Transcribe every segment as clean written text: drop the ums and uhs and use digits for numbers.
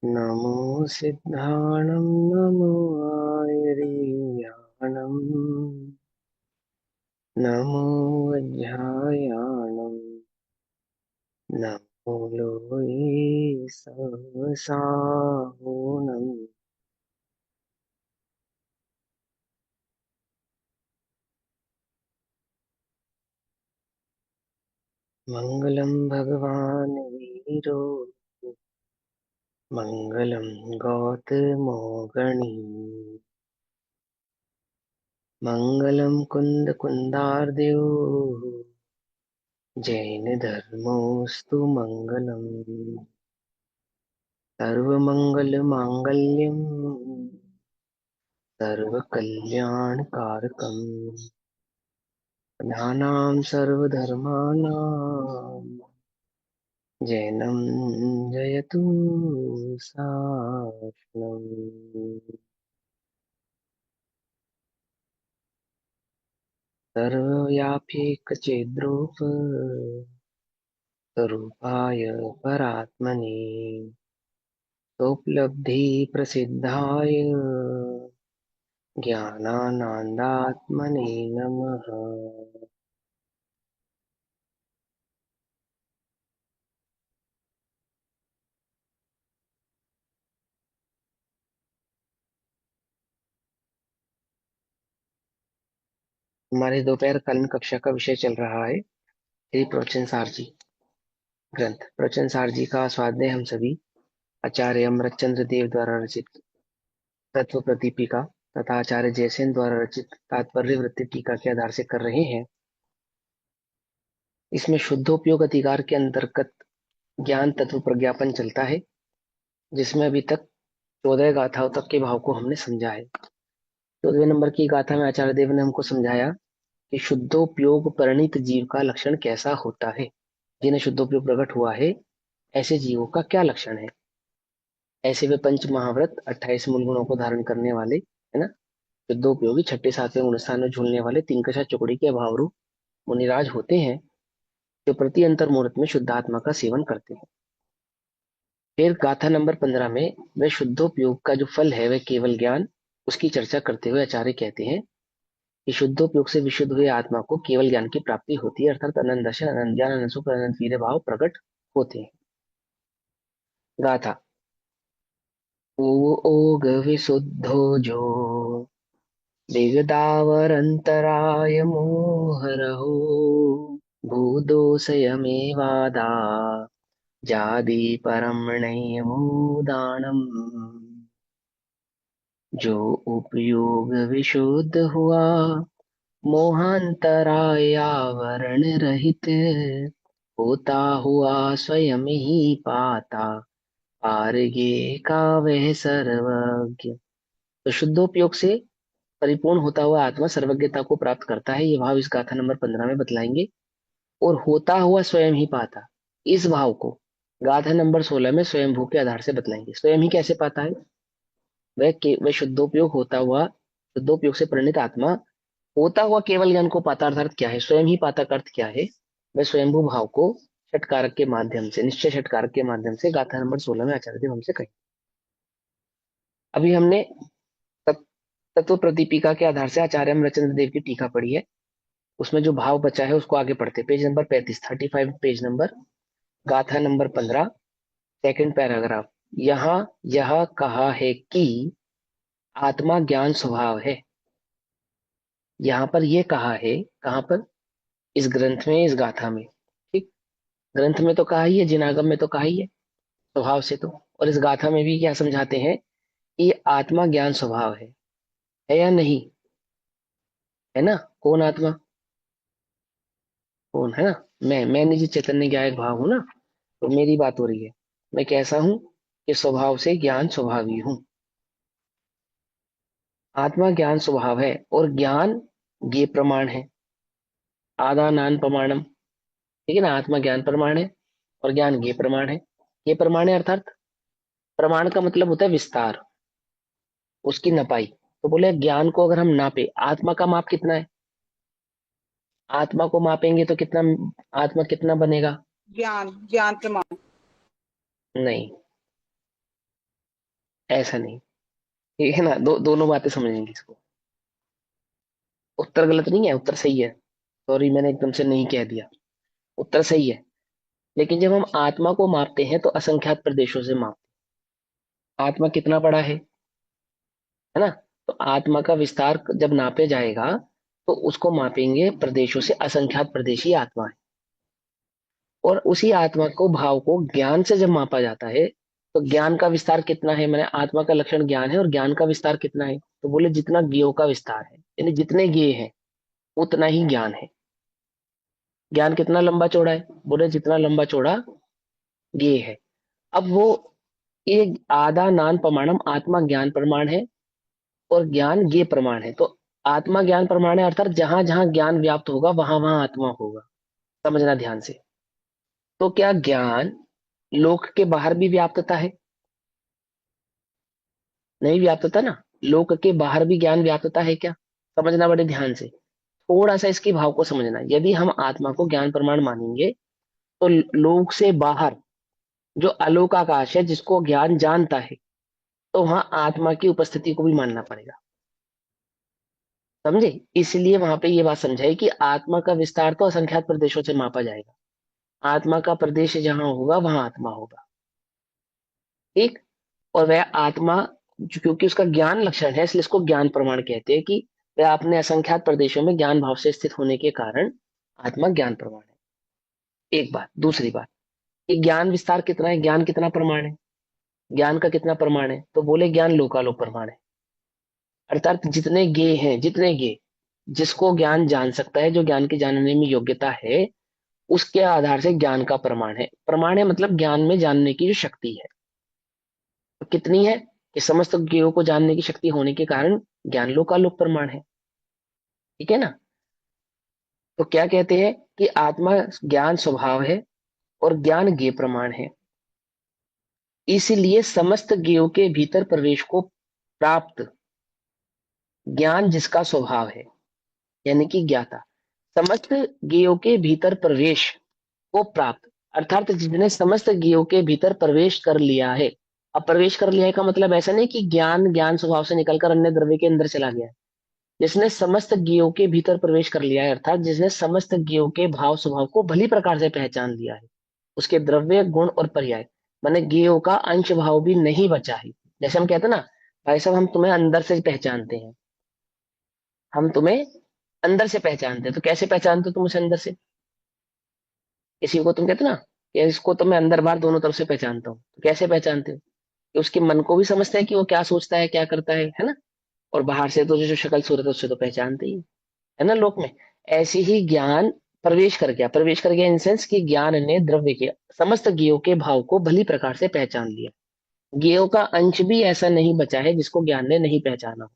नमो सिद्धाणं नमो आयुर्याणं नमो वज्रायाणं नमो लोये सहसाहुनं। मङ्गलं भगवान् वीरो मङ्गलं गौतमो गणी मङ्गलं कुन्दकुन्दार्द्यो जैन धर्मोऽस्तु मङ्गलम्। सर्वमङ्गलमाङ्गल्यं सर्वकल्याणकारकम् ज्ञानां सर्वधर्माणां जैनं जयतु शासनम्। सर्वव्याप्येकचेद्रूप स्वरूपाय परात्मने सोपलब्धिप्रसिद्धाय ज्ञानानन्दात्मने नमः। हमारे दोपहर कालीन कक्षा का विषय चल रहा है श्री प्रवचन सार जी ग्रंथ। प्रवचन सार जी का स्वाध्याय हम सभी आचार्य अमृतचंद्र देव द्वारा रचित तत्व प्रदीपिका तथा आचार्य जयसेन द्वारा रचित तात्पर्य वृत्ति टीका के आधार से कर रहे हैं। इसमें शुद्धोपयोग अधिकार के अंतर्गत ज्ञान तत्व प्रज्ञापन चलता है, जिसमें अभी तक 14 गाथाओं तक के भाव को हमने समझा है। 14वें नंबर की गाथा में आचार्य देव ने हमको समझाया कि शुद्धोपयोग परिणित जीव का लक्षण कैसा होता है। जिन्हें शुद्धोपयोग प्रकट हुआ है, ऐसे जीवों का क्या लक्षण है। ऐसे वे पंच महाव्रत 28 मूल गुणों को धारण करने वाले, है ना, शुद्धोपयोगी छठे सातवें गुण स्थान में झूलने वाले तीन कशा चुकड़ी के अभाव रूप मुनिराज होते हैं, जो प्रति अंतर मुहूर्त में शुद्धात्मा का सेवन करते हैं। फिर गाथा नंबर 15 में वे शुद्धोपयोग का जो फल है वह केवल ज्ञान, उसकी चर्चा करते हुए आचार्य कहते हैं कि शुद्धोपयोग से विशुद्ध हुए आत्मा को केवल ज्ञान की प्राप्ति होती है, अर्थात अनंत दर्शन, अनंत ज्ञान, अनंत सुख, अनंत वीर्य भाव प्रकट होते हैं। गाथा ओग विशुद्धो जो दिगदावरंतराय मोहरहो भूदोषयमेवादा जादि परमणयमूदानम। जो उपयोग विशुद्ध हुआ मोहांतरायावरण रहित, होता हुआ स्वयं ही पाता आर्गे का वह सर्वज्ञ। तो शुद्धोपयोग से परिपूर्ण होता हुआ आत्मा सर्वज्ञता को प्राप्त करता है। ये भाव इस गाथा नंबर 15 में बतलाएंगे। और होता हुआ स्वयं ही पाता, इस भाव को गाथा नंबर 16 में स्वयंभू के आधार से बतलाएंगे। स्वयं ही कैसे पाता है, वह शुद्धोपयोग होता हुआ, शुद्धोपयोग से परिणित आत्मा होता हुआ केवल ज्ञान को पाता। अर्थात क्या है, स्वयं ही पाता का अर्थ क्या है, वह स्वयंभू भाव को षटकारक के माध्यम से, निश्चय षटकारक के माध्यम से गाथा नंबर 16 में आचार्य देव हमसे कही। अभी हमने तत्व प्रदीपिका के आधार से आचार्य अमरचंद्र देव की टीका पढ़ी है। उसमें जो भाव बचा है उसको आगे पढ़ते, पेज नंबर 35 पेज नंबर, गाथा नंबर 15, सेकंड पैराग्राफ। यहाँ यह कहा है कि आत्मा ज्ञान स्वभाव है। यहाँ पर यह कहा है, कहाँ पर, इस ग्रंथ में, इस गाथा में। ठीक, ग्रंथ में तो कहा ही है, जिनागम में तो कहा ही है स्वभाव से तो, और इस गाथा में भी क्या समझाते हैं कि आत्मा ज्ञान स्वभाव है या नहीं, है ना। कौन आत्मा, कौन है ना, मैं निजी चैतन्य ज्ञायक भाव हूं ना। तो मेरी बात हो रही है, मैं कैसा हूं कि स्वभाव से ज्ञान स्वभावी हूं। आत्मा ज्ञान स्वभाव है और ज्ञान ये प्रमाण है, आदानान प्रमाणम। ठीक है ना, आत्मा ज्ञान प्रमाण है और ज्ञान ये प्रमाण है। ये प्रमाण है अर्थात प्रमाण का मतलब होता है विस्तार, उसकी नपाई। तो बोले ज्ञान को अगर हम नापे, आत्मा का माप कितना है, आत्मा को मापेंगे तो कितना, आत्मा कितना बनेगा, ज्ञान, ज्ञान प्रमाण। नहीं, ऐसा नहीं। ठीक है ना, दोनों बातें समझेंगे इसको। उत्तर गलत नहीं है, उत्तर सही है। सॉरी, मैंने एकदम से नहीं कह दिया। उत्तर सही है। लेकिन जब हम आत्मा को मापते हैं तो असंख्यात प्रदेशों से मापते हैं। आत्मा कितना बड़ा है ना। तो आत्मा का विस्तार जब नापे जाएगा तो उसको मापेंगे प्रदेशों से, असंख्यात प्रदेश ही आत्मा है। और उसी आत्मा को, भाव को ज्ञान से जब मापा जाता है तो ज्ञान का विस्तार कितना है, मैंने आत्मा का लक्षण ज्ञान है, और ज्ञान का विस्तार कितना है, तो बोले जितना ज्ञेयों का विस्तार है, यानी जितने ज्ञेय हैं उतना ही ज्ञान है। ज्ञान कितना लंबा चौड़ा है, बोले जितना लंबा चौड़ा ज्ञेय है। अब वो एक आदा नान प्रमाणम, आत्मा ज्ञान प्रमाण है और ज्ञान ज्ञेय प्रमाण है। तो आत्मा ज्ञान प्रमाण है, अर्थात जहां जहां ज्ञान व्याप्त होगा वहां वहां आत्मा होगा। समझना ध्यान से। तो क्या ज्ञान लोक के बाहर भी व्याप्तता है? नहीं व्याप्तता ना। लोक के बाहर भी ज्ञान व्याप्तता है क्या? समझना बड़े ध्यान से। थोड़ा सा इसकी भाव को समझना। यदि हम आत्मा को ज्ञान प्रमाण मानेंगे तो लोक से बाहर जो अलोक आकाश है जिसको ज्ञान जानता है, तो वहां आत्मा की उपस्थिति को भी मानना पड़ेगा। समझे? इसलिए वहां पे ये बात समझाई कि आत्मा का विस्तार तो असंख्यात प्रदेशों से मापा जाएगा। आत्मा का प्रदेश जहां होगा वहां आत्मा होगा। ठीक। और वह आत्मा क्योंकि उसका ज्ञान लक्षण है इसलिए इसको ज्ञान प्रमाण कहते हैं कि वह अपने असंख्यात प्रदेशों में ज्ञान भाव से स्थित होने के कारण आत्मा ज्ञान प्रमाण है। एक बात। दूसरी बात, कि ज्ञान विस्तार कितना है, ज्ञान कितना प्रमाण है, ज्ञान का कितना प्रमाण है, तो बोले ज्ञान लोकालोक प्रमाण है। अर्थात जितने ज्ञेय हैं, जितने ज्ञेय, जिसको ज्ञान जान सकता है, जो ज्ञान के जानने में योग्यता है, उसके आधार से ज्ञान का प्रमाण है। प्रमाण है मतलब ज्ञान में जानने की जो शक्ति है, तो कितनी है, कि समस्त ज्ञेयों को जानने की शक्ति होने के कारण ज्ञान लोकालोक प्रमाण है। ठीक है ना। तो क्या कहते हैं कि आत्मा ज्ञान स्वभाव है और ज्ञान ज्ञेय प्रमाण है। इसलिए समस्त ज्ञेयों के भीतर प्रवेश को प्राप्त ज्ञान जिसका स्वभाव है, यानी कि ज्ञाता, समस्त ज्ञेयों के भीतर प्रवेश को प्राप्त, अर्थात जिसने समस्त ज्ञेयों के भीतर प्रवेश कर लिया है। अब प्रवेश कर लिया है का मतलब ऐसा नहीं कि ज्ञान ज्ञान स्वभाव से निकलकर अन्य द्रव्य के अंदर चला गया है। जिसने समस्त ज्ञेयों के भीतर प्रवेश कर लिया है, अर्थात जिसने समस्त ज्ञेयों के भाव स्वभाव को भली प्रकार से पहचान लिया है, उसके द्रव्य गुण और पर्याय, माने ज्ञेयों का अंश भाव भी नहीं बचा है। जैसे हम कहते हैं ना, भाई साहब हम तुम्हें अंदर से पहचानते हैं, हम तुम्हें अंदर से पहचानते हैं। तो कैसे पहचानते हो तुम उसे अंदर से? किसी को तुम कहते हो ना कि इसको तो मैं अंदर बाहर दोनों तरफ से पहचानता हूँ, तो कैसे पहचानते हो? कि उसके मन को भी समझते हैं कि वो क्या सोचता है क्या करता है ना। और बाहर से तो जो शक्ल सूरत है उससे तो पहचानते ही है ना लोक में। ऐसे ही ज्ञान प्रवेश कर गया इन सेंस कि ज्ञान ने द्रव्य के समस्त ज्ञेयों के भाव को भली प्रकार से पहचान लिया। ज्ञेयों का अंश भी ऐसा नहीं बचा है जिसको ज्ञान ने नहीं पहचाना हो।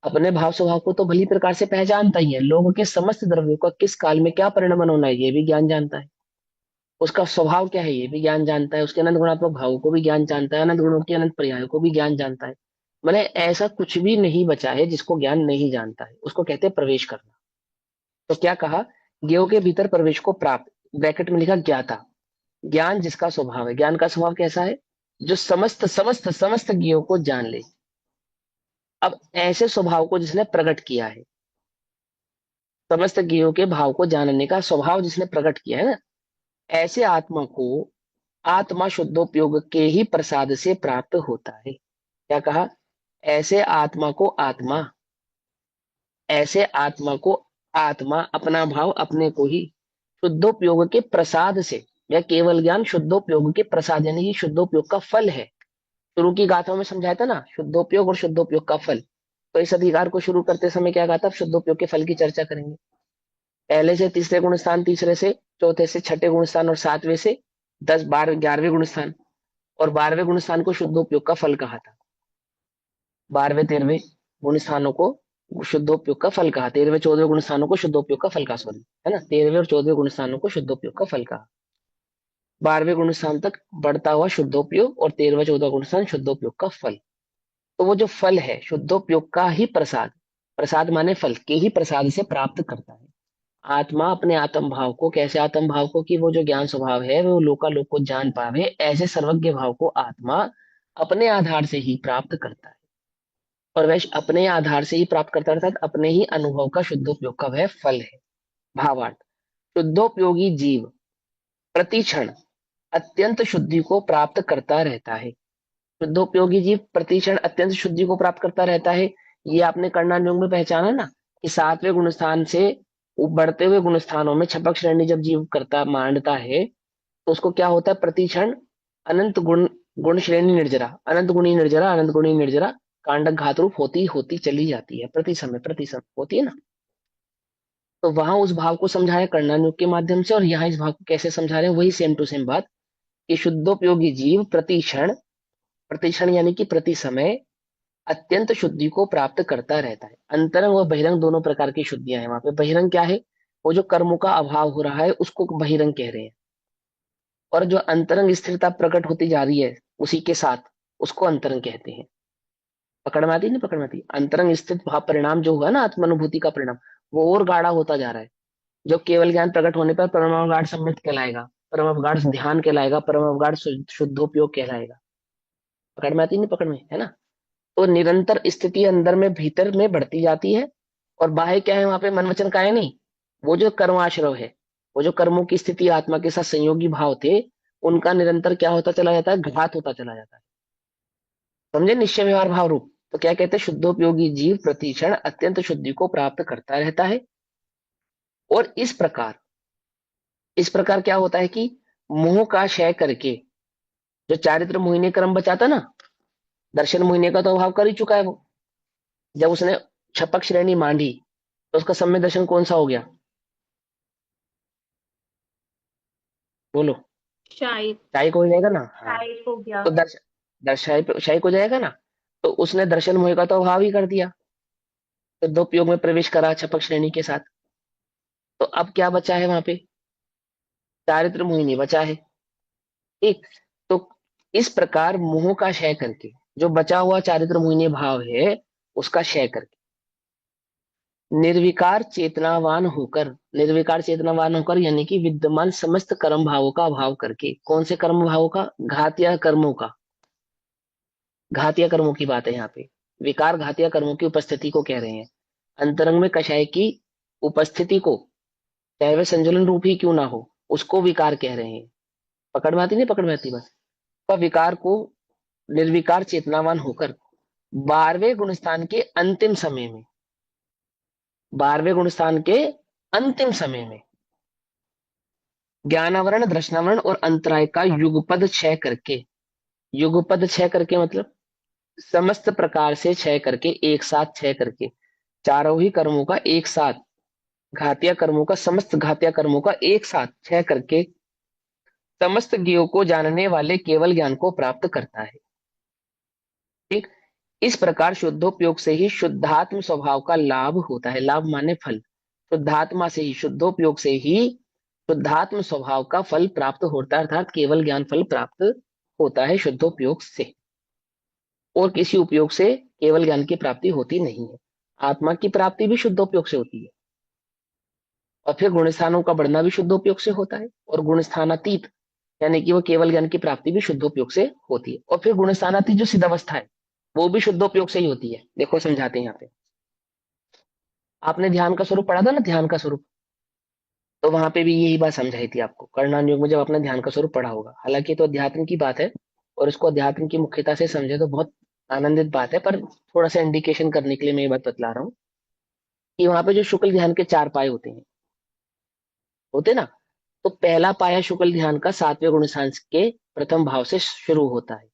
अपने भाव स्वभाव को तो भली प्रकार से पहचानता ही है, लोगों के समस्त द्रव्यों का किस काल में क्या परिणमन होना है ये भी ज्ञान जानता है। उसका स्वभाव क्या है ये भी ज्ञान जानता है, उसके अनंत गुणात्मक भावों को भी ज्ञान जानता है, अनंत गुणों के अनंत पर्यायों को भी ज्ञान जानता है। मैंने ऐसा कुछ भी नहीं बचा है जिसको ज्ञान नहीं जानता है, उसको कहते हैं प्रवेश करना। तो क्या कहा, ज्ञेयों के भीतर प्रवेश को प्राप्त, ब्रैकेट में लिखा ज्ञाता, ज्ञान जिसका स्वभाव है। ज्ञान का स्वभाव कैसा है? जो समस्त समस्त समस्त ज्ञेयों को जान ले। अब ऐसे स्वभाव को जिसने प्रकट किया है, समस्त ज्ञेयों के भाव को जानने का स्वभाव जिसने प्रकट किया है ना, ऐसे आत्मा को आत्मा शुद्धोपयोग के ही प्रसाद से प्राप्त होता है। क्या कहा? ऐसे आत्मा को आत्मा, ऐसे आत्मा को आत्मा, अपना भाव अपने को ही शुद्धोपयोग के प्रसाद से, यह केवल ज्ञान शुद्धोपयोग के प्रसाद यानी कि शुद्धोपयोग का फल है। शुरू की गाथाओं में समझाया था ना, शुद्धोपयोग और शुद्धोपयोग का फल। तो इस अधिकार को शुरू करते समय क्या कहा था? शुद्धोपयोग के फल की चर्चा करेंगे। पहले से तीसरे गुण स्थान, तीसरे से चौथे से छठे गुण स्थान, और सातवें से 10 12 11वें गुण स्थान, और 12वें गुण स्थान को शुद्धोपयोग का फल कहा था। 12वें 13वें गुण स्थानों को शुद्धोपयोग का फल कहा, 13वें 14वें गुण स्थानों को शुद्धोपयोग का फल कहा, सॉरी, है ना, 13वें और 14वें गुण स्थानों को शुद्धोपयोग का फल कहा। 12वें गुण स्थान तक बढ़ता हुआ शुद्धोपयोग और 13वां 14वां गुण स्थान शुद्धोपयोग का फल। तो वो जो फल है शुद्धोपयोग का ही प्रसाद, प्रसाद माने फल के ही प्रसाद से प्राप्त करता है। आत्मा अपने आत्म भाव को, कैसे आत्म भाव को, कि वो जो ज्ञान स्वभाव है वो लोकालोक को जान पावे, ऐसे सर्वज्ञ भाव को आत्मा अपने आधार से ही प्राप्त करता है। और वह अपने आधार से ही प्राप्त करता है, अर्थात अपने ही अनुभव का शुद्धोपयोग का वह फल है। भावार्थ, शुद्धोपयोगी जीव प्रति क्षण अत्यंत शुद्धि को प्राप्त करता रहता है। शुद्धोपयोगी जीव प्रति क्षण अत्यंत शुद्धि को प्राप्त करता रहता है। ये आपने करणान योग में पहचाना ना, कि सातवें गुण स्थान से बढ़ते हुए गुण स्थानों में छपक श्रेणी जब जीव करता मांडता है, तो उसको क्या होता है, प्रति क्षण अनंत गुण, गुण श्रेणी निर्जरा, अनंत गुणी निर्जरा, अनंत गुणी निर्जरा कांडक घात रूप होती होती चली जाती है, प्रति समय होती है ना। तो वहां उस भाव को समझाया कर्णन योग के माध्यम से, और यहाँ इस भाव को कैसे समझा रहे हैं, वही सेम टू सेम बात, कि शुद्धोपयोगी जीव प्रति क्षण यानी कि प्रति समय अत्यंत शुद्धि को प्राप्त करता रहता है। अंतरंग और बहिरंग दोनों प्रकार की शुद्धियां हैं वहां पे। बहिरंग क्या है, वो जो कर्मों का अभाव हो रहा है उसको बहिरंग कह रहे हैं, और जो अंतरंग स्थिरता प्रकट होती जा रही है उसी के साथ, उसको अंतरंग कहते हैं। पकड़ में आती नहीं, पकड़ में आती, अंतरंग स्थित भाव परिणाम जो हुआ ना आत्मानुभूति का परिणाम, वो और गाढ़ा होता जा रहा है। जो केवल ज्ञान प्रकट होने पर परम अवगाढ़ सम्मित कहलाएगा, परम अवगाढ़ ध्यान कहलाएगा, परम अवगाढ़ शुद्धोपयोग कहलाएगा। पकड़ में आती नहीं, पकड़ में है ना। तो निरंतर स्थिति अंदर में भीतर में बढ़ती जाती है, और बाह्य क्या है वहां पे, मन वचन काय नहीं, वो जो कर्माश्रव है, वो जो कर्मों की स्थिति आत्मा के साथ संयोगी भाव थे, उनका निरंतर क्या होता चला जाता है, घात होता चला जाता है। समझे, निश्चय व्यवहार भाव रूप। तो क्या कहते हैं, शुद्धोपयोगी जीव प्रतिक्षण अत्यंत शुद्धि को प्राप्त करता रहता है। और इस प्रकार क्या होता है कि मोह का क्षय करके, जो चारित्र मोहिनी क्रम बचाता ना, दर्शन मोहिनी का तो अभाव कर ही चुका है वो। जब उसने छपक श्रेणी मांडी, तो उसका सम्य दर्शन कौन सा हो गया, बोलो। शायद। शाही को हो जाएगा ना, हाँ। शायद हो गया। तो दर्शाई शाही को जाएगा ना। तो उसने दर्शन मोह का तो अभाव ही कर दिया, तो दो उपयोग में प्रवेश करा छपक श्रेणी के साथ। तो अब क्या बचा है वहां पे, चारित्र मोहिनी बचा है। ठीक। तो इस प्रकार मोह का क्षय करके, जो बचा हुआ चारित्र मोहिनी भाव है उसका क्षय करके, निर्विकार चेतनावान होकर यानी कि विद्यमान समस्त कर्म भावों का अभाव करके, कौन से कर्म भावों का, घातिया कर्मों का, घातिया कर्मों की बात है यहाँ पे। विकार घातिया कर्मों की उपस्थिति को कह रहे हैं। अंतरंग में कषाय की उपस्थिति को, चाहे वह संजुलन रूप ही क्यों ना हो, उसको विकार कह रहे हैं। पकड़ में आती नहीं, पकड़ में आती बस। तो विकार को निर्विकार चेतनावान होकर 12वें गुणस्थान के अंतिम समय में, 12वें गुणस्थान के अंतिम समय में ज्ञानावरण, दृष्टावरण और अंतराय का युगपद क्षय करके, युगपद क्षय करके मतलब समस्त प्रकार से क्षय करके, एक साथ क्षय करके, चारों ही कर्मों का एक साथ, घातिया कर्मों का, समस्त घातिया कर्मों का एक साथ क्षय करके समस्त ज्ञों को जानने वाले केवल ज्ञान को प्राप्त करता है। ठीक। इस प्रकार शुद्धोपयोग से ही शुद्धात्म स्वभाव का लाभ होता है। लाभ माने फल। शुद्धात्मा से ही, शुद्धोपयोग से ही शुद्धात्म स्वभाव का फल प्राप्त होता है, अर्थात केवल ज्ञान फल प्राप्त होता है शुद्धोपयोग से। और किसी उपयोग से केवल ज्ञान की प्राप्ति होती नहीं है। आत्मा की प्राप्ति भी शुद्धोपयोग से होती है, और फिर गुण स्थानों का बढ़ना भी शुद्धोपयोग से होता है, और गुण स्थानातीत यानी कि वो केवल ज्ञान की प्राप्ति भी शुद्धोपयोग से होती है। और फिर गुण स्थानातीत जो सिद्धावस्था है, वो भी शुद्धोपयोग से ही होती है। देखो समझाते हैं यहाँ पे। आपने ध्यान का स्वरूप पढ़ा था ना, ध्यान का स्वरूप, तो वहां पे भी यही बात समझाई थी आपको कर्णान योग में, जब आपने ध्यान का स्वरूप पढ़ा होगा। हालांकि तो अध्यात्म की बात है, और इसको अध्यात्म की मुख्यता से समझे तो बहुत आनंदित बात है, पर थोड़ा सा इंडिकेशन करने के लिए मैं ये बात बतला रहा हूँ, कि वहां पे जो शुक्ल ध्यान के चार पाए होते ना, तो पहला पाया शुक्ल ध्यान का 7वें गुण सांस के प्रथम भाव से शुरू होता है,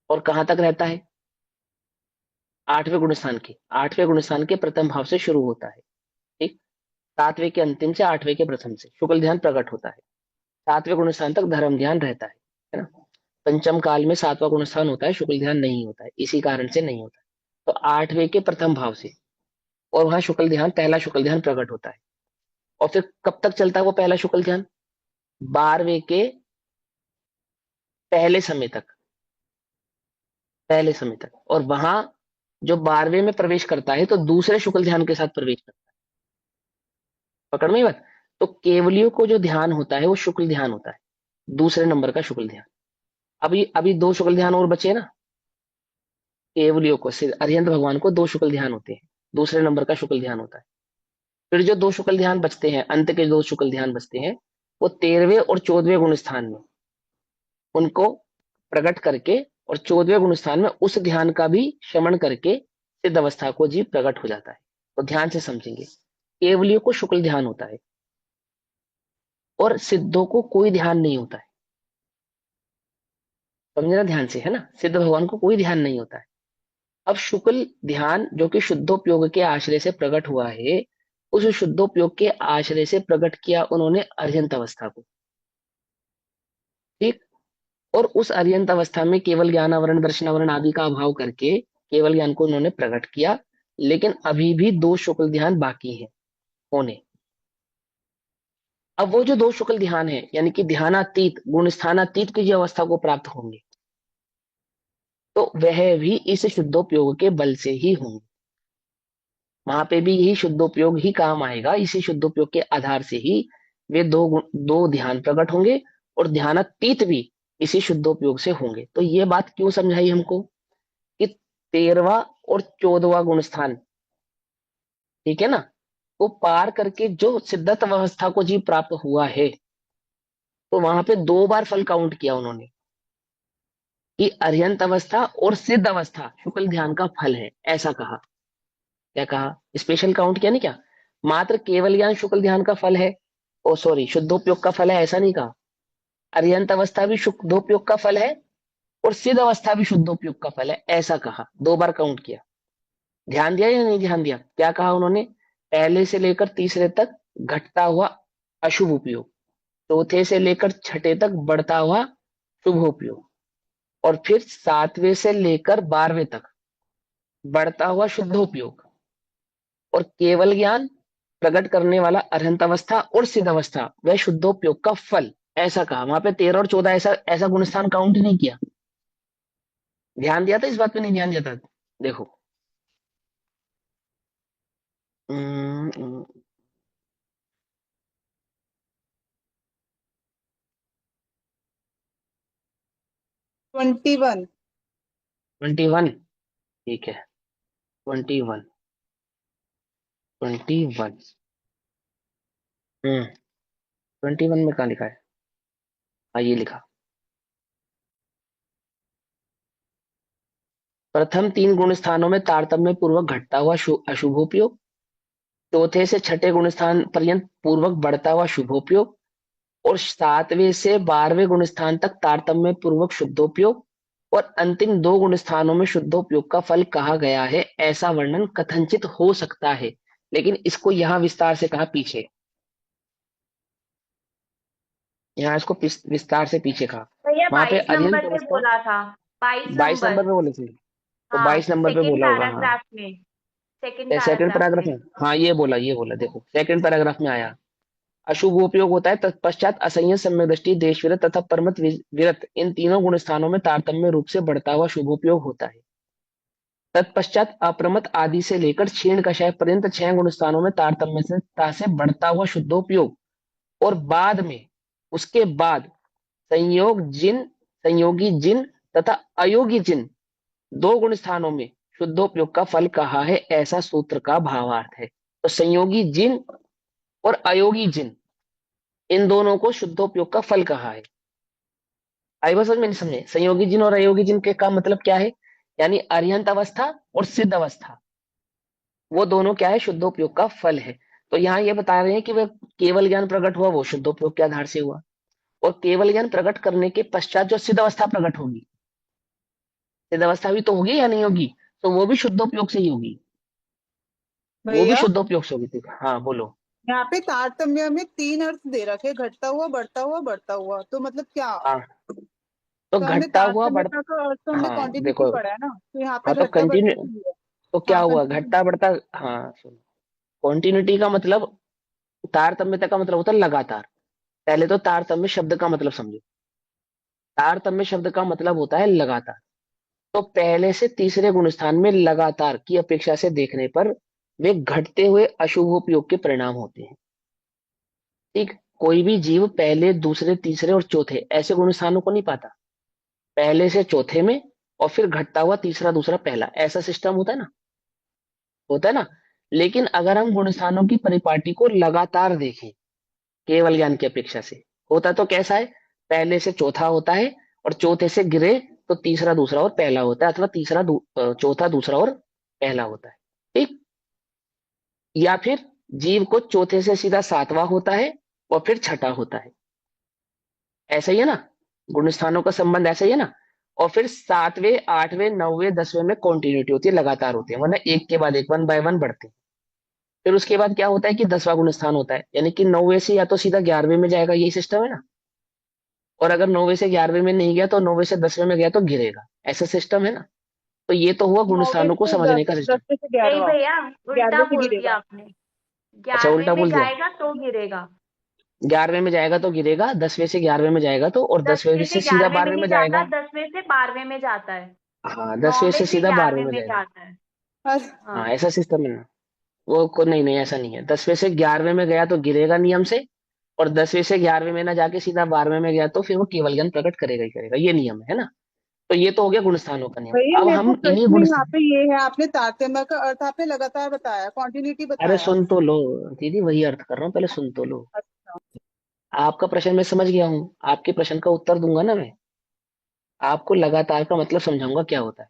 और कहाँ तक रहता है, 8वें गुण स्थान के प्रथम भाव से शुरू होता है। ठीक। 7वें के अंतिम से 8वें के प्रथम से शुक्ल ध्यान प्रकट होता है। 7वें गुण स्थान तक धर्म ध्यान रहता है ना। पंचम काल में 7वां गुण स्थान होता है, शुक्ल ध्यान नहीं होता है, इसी कारण से नहीं होता है। तो 8वें के प्रथम भाव से, और वहां शुक्ल ध्यान, पहला शुक्ल ध्यान प्रकट होता है। और फिर कब तक चलता है वो पहला शुक्ल ध्यान, 12वें के पहले समय तक, और वहां जो 12वें में प्रवेश करता है तो दूसरे शुक्ल ध्यान के साथ प्रवेश करता है। पकड़ में ही बात। तो केवलियों को जो ध्यान होता है वो शुक्ल ध्यान होता है, दूसरे नंबर का शुक्ल ध्यान। अभी अभी दो शुक्ल ध्यान और बचे ना, केवलियों को अरिहंत भगवान को दो शुक्ल ध्यान होते हैं, दूसरे नंबर का शुक्ल ध्यान होता है। फिर जो दो शुक्ल ध्यान बचते हैं, अंत के दो शुक्ल ध्यान बचते हैं, वो 13वें और 14वें गुण स्थान में उनको प्रकट करके, और 14वें गुण स्थान में उस ध्यान का भी शमन करके सिद्ध अवस्था को जीव प्रकट हो जाता है। तो ध्यान से समझेंगे, केवलियों को शुक्ल ध्यान होता है और सिद्धों को कोई ध्यान नहीं होता है। समझना ध्यान से, है ना, सिद्ध भगवान को कोई ध्यान नहीं होता है। अब शुक्ल ध्यान जो कि शुद्धोपयोग के आश्रय से प्रकट हुआ है, उस शुद्धोपयोग के आश्रय से प्रकट किया उन्होंने अर्यंत अवस्था को। ठीक। और उस अर्यंत अवस्था में केवल ज्ञान आवरण दर्शन आवरण आदि का अभाव करके केवल ज्ञान को उन्होंने प्रकट किया। लेकिन अभी भी दो शुक्ल ध्यान बाकी हैं होने। अब वो जो दो शुक्ल ध्यान है, यानी कि ध्यानातीत गुण स्थानातीत की जो अवस्था को प्राप्त होंगे, तो वह भी इस शुद्धोपयोग के बल से ही होंगे। वहां पे भी यही शुद्धोपयोग ही काम आएगा, इसी शुद्धोपयोग के आधार से ही वे दो ध्यान प्रकट होंगे, और ध्यानातीत भी इसी शुद्धोपयोग से होंगे। तो ये बात क्यों समझाई हमको कि 13वां और 14वां गुण स्थान, ठीक है ना, वो पार करके जो सिद्धत अवस्था को जीव प्राप्त हुआ है, तो वहां पे दो बार फल काउंट किया उन्होंने कि अर्यंत अवस्था और सिद्ध अवस्था शुक्ल ध्यान का फल है, ऐसा कहा। क्या कहा? स्पेशल काउंट किया नहीं क्या? मात्र केवल ज्ञान शुक्ल ध्यान का फल है, ओ सॉरी शुद्धोपयोग का फल है, ऐसा नहीं कहा। अर्यंत अवस्था भी शुद्धोपयोग का फल है और सिद्ध अवस्था भी शुद्धोपयोग का फल है, ऐसा कहा। दो बार काउंट किया। ध्यान दिया या नहीं ध्यान दिया? क्या कहा उन्होंने? पहले से लेकर तीसरे तक घटता हुआ अशुभ उपयोग, चौथे से लेकर छठे तक बढ़ता हुआ शुभ उपयोग, और फिर सातवें से लेकर 12वें तक बढ़ता हुआ शुद्ध उपयोग, और केवल ज्ञान प्रकट करने वाला अरहंत अवस्था और सिद्ध अवस्था वह शुद्धोपयोग का फल, ऐसा कहा। वहां पे 13 और 14 ऐसा ऐसा गुणस्थान काउंट नहीं किया। ध्यान दिया था इस बात पे? नहीं ध्यान दिया था? देखो, 21। 21। ठीक है, 21। 21। 21 में कहा लिखा है? हाँ, ये लिखा। प्रथम तीन गुण स्थानों में तारतम्य पूर्वक घटता हुआ अशुभोपयोग, चौथे से छठे गुण स्थान पर्यंत पूर्वक बढ़ता हुआ शुभोपयोग, और सातवें से 12वें गुण स्थान तक तारतम्य पूर्वक शुद्धोपयोग, और अंतिम दो गुण स्थानों में शुद्धोपयोग का फल कहा गया है, ऐसा वर्णन कथनचित हो सकता है। लेकिन इसको यहां विस्तार से कहा पीछे, यहाँ इसको विस्तार से पीछे कहा। भैया वहां पे 22 अरिहंत नंबर पे अवस्था बोला था। 22 22 नंबर। नंबर पे बोले थे, तो हाँ, 22 नंबर पे सेकंड बोला होगा। हाँ, पैराग्राफ में। सेकंड सेकंड पैराग्राफ पैराग्राफ में। में, हाँ ये बोला देखो, सेकंड पैराग्राफ में आया। अशुभ उपयोग होता है तत्पश्चात असंयत सम्यक दृष्टि देश विरत तथा परमत विरत, इन तीनों गुण स्थानों में तारतम्य रूप से बढ़ता हुआ शुभोपयोग होता है। तत्पश्चात अप्रमत आदि से लेकर क्षीण कषाय पर्यंत छह गुण स्थानों में तारतम्य से बढ़ता हुआ शुद्धोपयोग, और बाद में उसके बाद संयोग जिन संयोगी जिन तथा अयोगी जिन दो गुण स्थानों में शुद्धोपयोग का फल कहा है, ऐसा सूत्र का भावार्थ है। तो संयोगी जिन और अयोगी जिन, इन दोनों को शुद्धोपयोग का फल कहा है। आई बात समझ में? नहीं समझे? संयोगी जिन और अयोगी जिन के का मतलब क्या है? यानी अरिहंत अवस्था और सिद्ध अवस्था, वो दोनों क्या है? शुद्धोपयोग का फल है। तो यहाँ ये बता रहे हैं कि वह केवल ज्ञान प्रकट हुआ वो शुद्धोपयोग के आधार से हुआ, और केवल ज्ञान प्रकट करने के पश्चात जो सिद्ध अवस्था प्रकट होगी, सिद्ध अवस्था भी तो होगी या नहीं होगी? तो वो भी शुद्धोपयोग से ही होगी, वो भी भैया शुद्धोपयोग से होगी। ठीक है, हाँ बोलो। यहाँ पे तारतम्य में तीन अर्थ दे रखे, घटता हुआ, बढ़ता हुआ, बढ़ता हुआ, तो मतलब क्या? हाँ, तो तो हमने घटता हुआ बढ़ तारतम्यता का अर्थ तो हमने हाँ क्वांटिटी देखो, पढ़ा है ना, तो यहाँ पे हाँ तो घटता बढ़ता कंटिन्यू, नहीं है। तो क्या हाँ, हुआ? कंटिन्यू। घटता बढ़ता, हाँ सुनो, कॉन्टिन्यूटी का मतलब, तारतम्यता का मतलब होता है लगातार। पहले तो तारतम्य शब्द का मतलब समझो। तारतम्य शब्द का मतलब होता है लगातार। तो पहले से तीसरे गुण स्थान में लगातार की अपेक्षा से देखने पर वे घटते हुए अशुभ उपयोग के परिणाम होते हैं। ठीक, कोई भी जीव पहले, दूसरे, तीसरे और चौथे ऐसे गुण स्थानों को नहीं पाता। पहले से चौथे में और फिर घटता हुआ तीसरा, दूसरा, पहला, ऐसा सिस्टम होता है ना, होता है ना। लेकिन अगर हम गुण स्थानों की परिपाटी को लगातार देखें केवल ज्ञान की अपेक्षा से, होता तो कैसा है, पहले से चौथा होता है और चौथे से गिरे तो तीसरा, दूसरा और पहला होता है, अथवा तीसरा, चौथा, दूसरा और पहला होता है। ठीक, या फिर जीव को चौथे से सीधा सातवां होता है और फिर छठा होता है। ऐसा ही है ना, गुण स्थानों का संबंध ऐसा ही है ना। और फिर सातवें, आठवें, नौवें, दसवें में कॉन्टिन्यूटी होती है, लगातार होती है, वरना एक के बाद एक, वन बाय वन बढ़ते हैं। फिर उसके बाद क्या होता है कि 10वां गुण स्थान होता है, यानी कि 9वें से या तो सीधा 11वें में जाएगा, यही सिस्टम है ना। और अगर 9वें से 11वें में नहीं गया तो 9वें से 10वें में गया तो गिरेगा, ऐसा सिस्टम है ना। तो ये तो हुआ गुण 9वें स्थानों को से समझने 10, का सिस्टम। 10वें से नहीं 11वां, भैया, उल्टा 11वें से बोल गिरेगा। दिया आपने। अच्छा, 11वें उल्टा में बोल दिया। जाएगा तो गिरेगा। 11वें में जाएगा तो गिरेगा, 10वें से 11वें में जाएगा तो, और 10वें 10वें से से सीधा 11वें में 12वें नहीं में जाता, जाएगा। 10वें से 12वें में जाता है। हाँ, 10वें 9वें से से सीधा 12वें 11वें में में जाएगा। जाता है। अरे, हाँ, हाँ। ऐसा सिस्टम है ना। वो को नहीं, नहीं ऐसा नहीं है, 10वें से 11वें में गया तो गिरेगा नियम से, और 10वें से 11वें में ना जाके सीधा 12वें में गया तो फिर वो केवल ज्ञान प्रकट करेगा ही करेगा, ये नियम है ना। तो ये तो हो गया गुण स्थानों का नियम। भैया अब मेरे को हम इन्हीं प्रश्न गुण, यहाँ पे ये है, आपने तारतम्य का अर्थ आपने लगातार बताया, कॉन्टिन्यूटी अरे बताया। सुन तो लो दीदी, वही अर्थ कर रहा हूँ, पहले सुन तो लो। अच्छा। आपका प्रश्न मैं समझ गया हूँ, आपके प्रश्न का उत्तर दूंगा ना मैं। आपको लगातार का मतलब समझाऊंगा क्या होता है।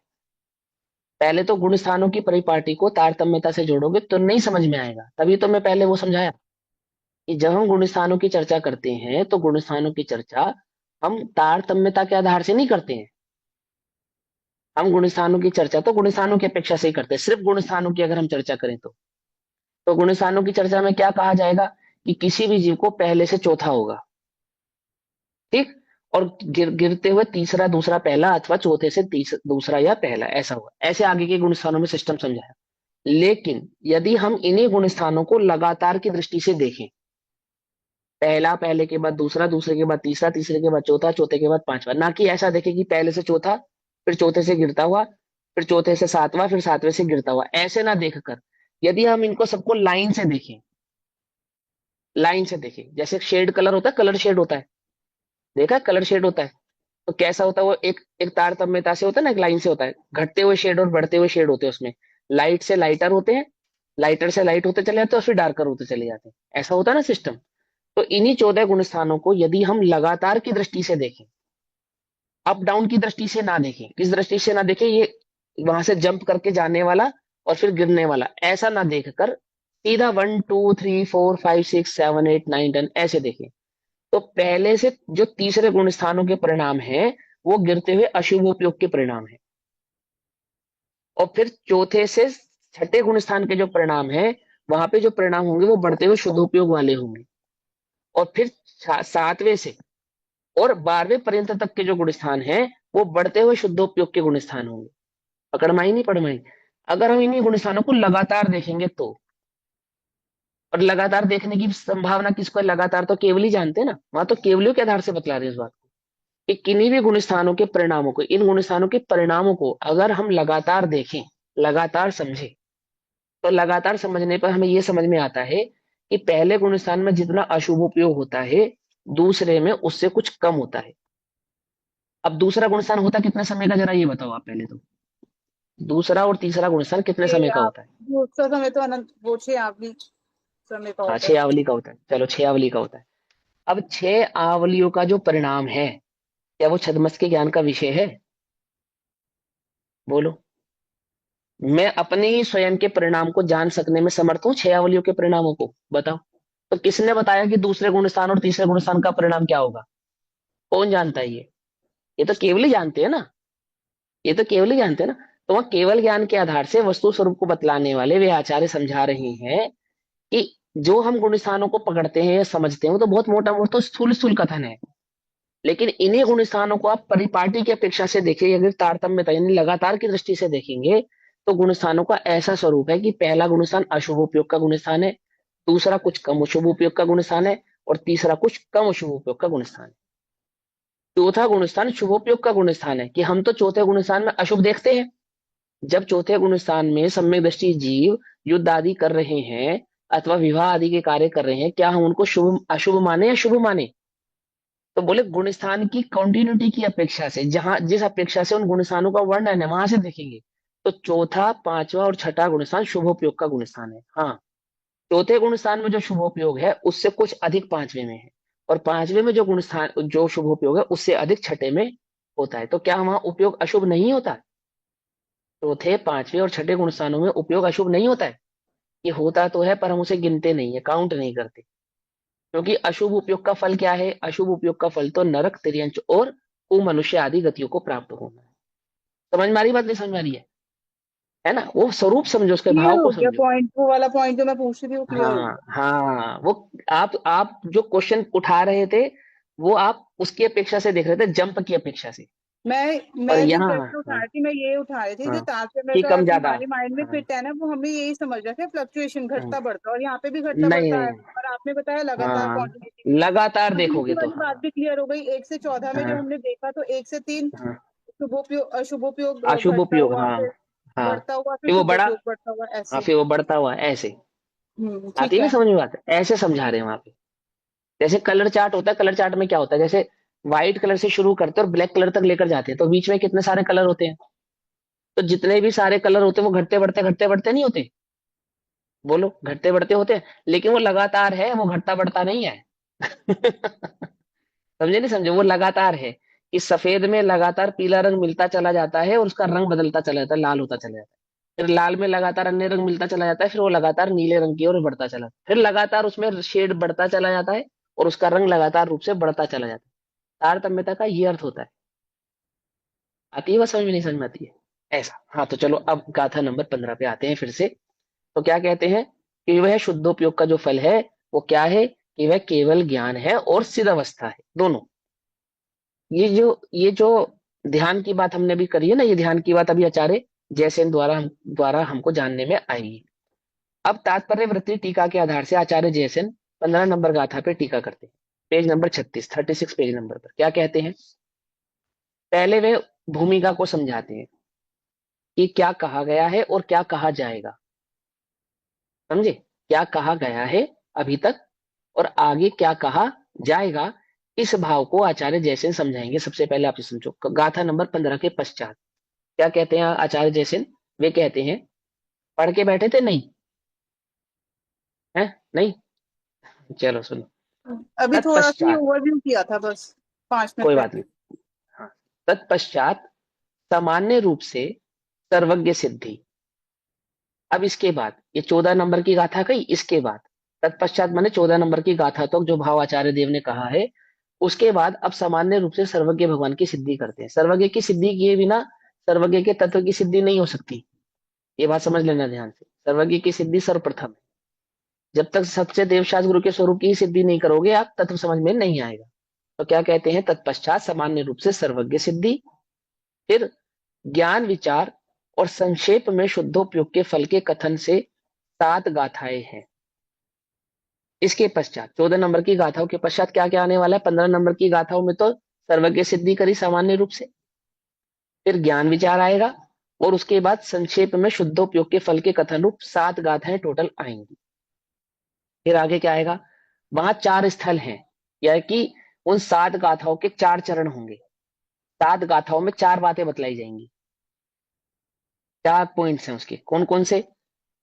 पहले तो गुण स्थानों की परिपाटी को तारतम्यता से जोड़ोगे तो नहीं समझ में आएगा, तभी तो मैं पहले वो समझाया कि जब हम गुण स्थानों की चर्चा करते हैं तो गुण स्थानों की चर्चा हम तारतम्यता के आधार से नहीं करते हैं। हम गुण स्थानों की चर्चा तो गुण स्थानों की अपेक्षा से ही करते हैं, सिर्फ गुण स्थानों की अगर हम चर्चा करें तो गुण स्थानों की चर्चा में क्या कहा जाएगा कि किसी भी जीव को पहले से चौथा होगा। ठीक, और गिरते हुए तीसरा, दूसरा, पहला, अथवा चौथे से दूसरा या पहला, ऐसा हुआ, ऐसे आगे के गुण स्थानों में सिस्टम समझाया। लेकिन यदि हम इन्हीं गुण स्थानों को लगातार की दृष्टि से देखें, पहला, पहले के बाद दूसरा, दूसरे के बाद तीसरा, तीसरे के बाद चौथा, चौथे के बाद पांचवा, ना कि ऐसा देखें कि पहले से चौथा, फिर चौथे से गिरता हुआ, फिर चौथे से सातवां, फिर सातवें से गिरता हुआ, ऐसे ना देखकर यदि हम इनको सबको लाइन से देखें, लाइन से देखें, जैसे शेड कलर होता है, कलर शेड होता है, देखा कलर शेड होता है, तो कैसा होता है वो, एक एक तारतम्यता से होता है ना, एक लाइन से होता है, घटते हुए शेड और बढ़ते हुए शेड होते हैं उसमें, लाइट से लाइटर होते हैं, लाइटर से लाइट होते चले जाते हैं और फिर डार्कर होते चले जाते हैं, ऐसा होता है ना सिस्टम। तो इन्हीं 14 गुण स्थानों को यदि हम लगातार की दृष्टि से देखें, अप डाउन की दृष्टि से ना देखें, किस दृष्टि से ना देखें, ये वहां से जंप करके जाने वाला और फिर गिरने वाला, ऐसा ना देखकर सीधा 1 2 3 4 5 6 7 8 9 10 ऐसे देखें, तो पहले से जो तीसरे गुण स्थानों के परिणाम हैं वो गिरते हुए अशुभ उपयोग के परिणाम है, और फिर चौथे से छठे गुण स्थान के जो परिणाम है वहां पे जो परिणाम होंगे वो बढ़ते हुए शुद्ध उपयोग वाले होंगे, और फिर सातवें से और 12वें पर्यंत तक के जो गुण स्थान है वो बढ़ते हुए शुद्ध उपयोग के गुण स्थान होंगे। पकड़माई नहीं पड़माई। अगर हम इन्हीं गुण स्थानों को लगातार देखेंगे तो, और लगातार देखने की संभावना किसको है, लगातार तो केवल ही जानते हैं ना, वहां तो केवलियों के आधार से बतला रहे हैं इस बात को कि किन्हीं भी गुण स्थानों के परिणामों को, इन गुण स्थानों के परिणामों को अगर हम लगातार देखें, लगातार समझें, तो लगातार समझने पर हमें यह समझ में आता है कि पहले गुण स्थान में जितना अशुभ उपयोग होता है दूसरे में उससे कुछ कम होता है। अब दूसरा गुण स्थान होता कितने समय का, जरा ये बताओ आप पहले तो, दूसरा और तीसरा गुण स्थान कितने समय ये का आप होता है। दूसरा समय तो अनंत, वो 6 आवली समय का हाँ, होता है। 6 आवली का होता है, चलो 6 आवली का होता है। अब 6 आवलियों का जो परिणाम है, क्या वो छद्मस के ज्ञान का विषय है, बोलो। मैं अपने ही स्वयं के परिणाम को जान सकने में समर्थ हूँ 6 आवलियों के परिणामों को, बताओ। तो किसने बताया कि दूसरे गुण स्थान और तीसरे गुण स्थान का परिणाम क्या होगा, कौन जानता है ये तो केवल ही जानते हैं ना, ये तो केवल ही जानते हैं ना। तो वह केवल ज्ञान के आधार से वस्तु स्वरूप को बतलाने वाले वे आचार्य समझा रहे हैं कि जो हम गुण स्थानों को पकड़ते हैं या समझते हैं वो तो बहुत मोटा मोटा तो स्थूल स्थूल कथन है, लेकिन इन्हीं गुण स्थानों को आप परिपाटी की अपेक्षा से देखिए, अगर तारतम्यता यानी लगातार की दृष्टि से देखेंगे तो गुण स्थानों का ऐसा स्वरूप है कि पहला गुण स्थान अशुभ उपयोग का गुण स्थान है, दूसरा कुछ कम शुभ उपयोग का गुण स्थान है, और तीसरा कुछ कम शुभ उपयोग का गुण स्थान है। चौथा गुण स्थान शुभोपयोग का गुण स्थान है कि हम तो चौथे गुण स्थान में अशुभ देखते हैं, जब चौथे गुण स्थान में सम्यक दृष्टि जीव युद्ध आदि कर रहे हैं अथवा विवाह आदि के कार्य कर रहे हैं, क्या हम उनको शुभ अशुभ माने या शुभ माने? तो बोले गुण स्थान की कंटिन्यूटी की अपेक्षा से, जहां जिस अपेक्षा से उन गुण स्थानों का वर्णन है वहां से देखेंगे। तो चौथा, पांचवा और छठा गुण स्थान शुभोपयोग का गुण स्थान है। हाँ, चौथे गुण स्थान में जो शुभोपयोग है उससे कुछ अधिक पांचवे में है, और पांचवे में जो गुण स्थान जो शुभोपयोग है उससे अधिक छठे में होता है। तो क्या वहां उपयोग अशुभ नहीं होता? चौथे, पांचवे और छठे गुण स्थानों में उपयोग अशुभ नहीं होता है? ये होता तो है, पर हम उसे गिनते नहीं है, काउंट नहीं करते। क्योंकि अशुभ उपयोग का फल क्या है? अशुभ उपयोग का फल तो नरक, तिर्यंच और मनुष्य आदि गतियों को प्राप्त होना है। समझ में आ रही बात, नहीं समझ में आ रही है ना? वो स्वरूप समझो, उसके क्लियर भाव हो को गया समझो। पॉइंट, वो वाला पॉइंट जो मैं पूछ रही थी वो क्लियर हो हाँ गया। हाँ, वो आप जो क्वेश्चन उठा रहे थे वो आप उसकी अपेक्षा से देख रहे थे, जंप की अपेक्षा से। और मैं जो यहाँ प्रश्न उठा हाँ, रही थी मैं ये उठा रही थी, जो हाँ, तारतम्य कि का कम ज्यादा। तुम्हारे माइंड में हाँ, फिट है ना, वो हमें यही समझ रखा है, फ्लक्चुएशन हाँ, घटता बढ़ता, और यहाँ पे भी घटता नहीं बढ़ता है। नहीं, और आपने बताया लगातार हाँ, क्वांटिटी में। लगातार कंटिन्यूटी देखोगे तो वाली बात हाँ। भी क्लियर हो गई। 1 से 14 में जब हाँ, हमने देखा तो 1 से 3 हाँ, शुभोपयोग अशुभोपयोग अशुभ घटता उपयोग, हुआ, हाँ। फिर हाँ, बढ़ता हुआ, फिर फिर वो बड़ा, शुभोपयोग बढ़ता हुआ, हाँ, ऐसे। फिर वो बढ़ता हुआ ऐसे। आती ठीक नहीं है। समझ में बात? ऐसे समझा रहे हैं वहां पे। जैसे कलर चार्ट होता है, कलर चार्ट में क्या होता है, जैसे व्हाइट कलर से शुरू करते हैं और ब्लैक कलर तक लेकर जाते हैं, तो बीच में कितने सारे कलर होते हैं? तो जितने भी सारे कलर होते हैं वो घटते बढ़ते नहीं होते? बोलो, घटते बढ़ते होते हैं, लेकिन वो लगातार है, वो घटता बढ़ता नहीं है। समझे नहीं समझे? वो लगातार है कि सफेद में लगातार पीला रंग मिलता चला जाता है और उसका रंग बदलता चला जाता है, लाल होता चला जाता है। फिर लाल में लगातार अन्य रंग मिलता चला जाता है, फिर वो लगातार नीले रंग की ओर बढ़ता चला जाता है, फिर लगातार उसमें शेड बढ़ता चला जाता है और उसका रंग लगातार रूप से बढ़ता चला जाता है। तारतम्यता का ये अर्थ होता है। आती है बात समझ में, नहीं समझ में आती है? ऐसा। हाँ, तो चलो अब गाथा नंबर 15 पे आते हैं फिर से। तो क्या कहते हैं कि वह शुद्धोपयोग का जो फल है वो क्या है? कि वह केवल ज्ञान है और सिद्ध अवस्था है, दोनों। ये जो ध्यान की बात हमने अभी करी है ना, ये ध्यान की बात अभी आचार्य जयसेन द्वारा हमको जानने में आएगी। अब तात्पर्य वृत्ति टीका के आधार से आचार्य जयसेन 15 नंबर गाथा पे टीका करते हैं। पेज नंबर 36 पेज नंबर पर क्या कहते हैं? पहले वे भूमिका को समझाते हैं कि क्या कहा गया है और क्या कहा जाएगा। समझे? क्या कहा गया है अभी तक और आगे क्या कहा जाएगा, इस भाव को आचार्य जयसेन समझाएंगे। सबसे पहले आप इसे समझो, गाथा नंबर 15 के पश्चात क्या कहते हैं आचार्य जयसेन? वे कहते हैं, पढ़ के बैठे थे? नहीं है? नहीं? चलो सुनो। अभी थोड़ा सा तत्पश्चात, ओवरव्यू किया था बस, 5 मिनट कोई बात पहले। नहीं। हाँ, तत्पश्चात सामान्य रूप से सर्वज्ञ सिद्धि। अब इसके बाद ये 14 नंबर की गाथा कही, इसके बाद तत्पश्चात माने 14 नंबर की गाथा तक जो भाव आचार्य देव ने कहा है, उसके बाद अब सामान्य रूप से सर्वज्ञ भगवान की सिद्धि करते हैं। सर्वज्ञ की सिद्धि किए बिना सर्वज्ञ के तत्व की सिद्धि नहीं हो सकती। ये बात समझ लेना ध्यान से। सर्वज्ञ की सिद्धि सर्वप्रथम है। जब तक सच्चे देवशास्त्र गुरु के स्वरूप की ही सिद्धि नहीं करोगे आप, तत्व समझ में नहीं आएगा। तो क्या कहते हैं? तत्पश्चात सामान्य रूप से सर्वज्ञ सिद्धि, फिर ज्ञान विचार और संक्षेप में शुद्धोपयोग के फल के कथन से 7 गाथाएं हैं। इसके पश्चात 14 नंबर की गाथाओं के पश्चात क्या क्या आने वाला है? 15 नंबर की गाथाओं में तो सर्वज्ञ सिद्धि करी सामान्य रूप से, फिर ज्ञान विचार आएगा और उसके बाद संक्षेप में शुद्धोपयोग के फल के कथन रूप 7 गाथाएं टोटल आएंगी। फिर आगे क्या आएगा? वहां 4 स्थल हैं, यह कि उन 7 गाथाओं के 4 चरण होंगे। 7 गाथाओं में 4 बातें बतलाई जाएंगी। 4 पॉइंट्स हैं उसके, कौन कौन से?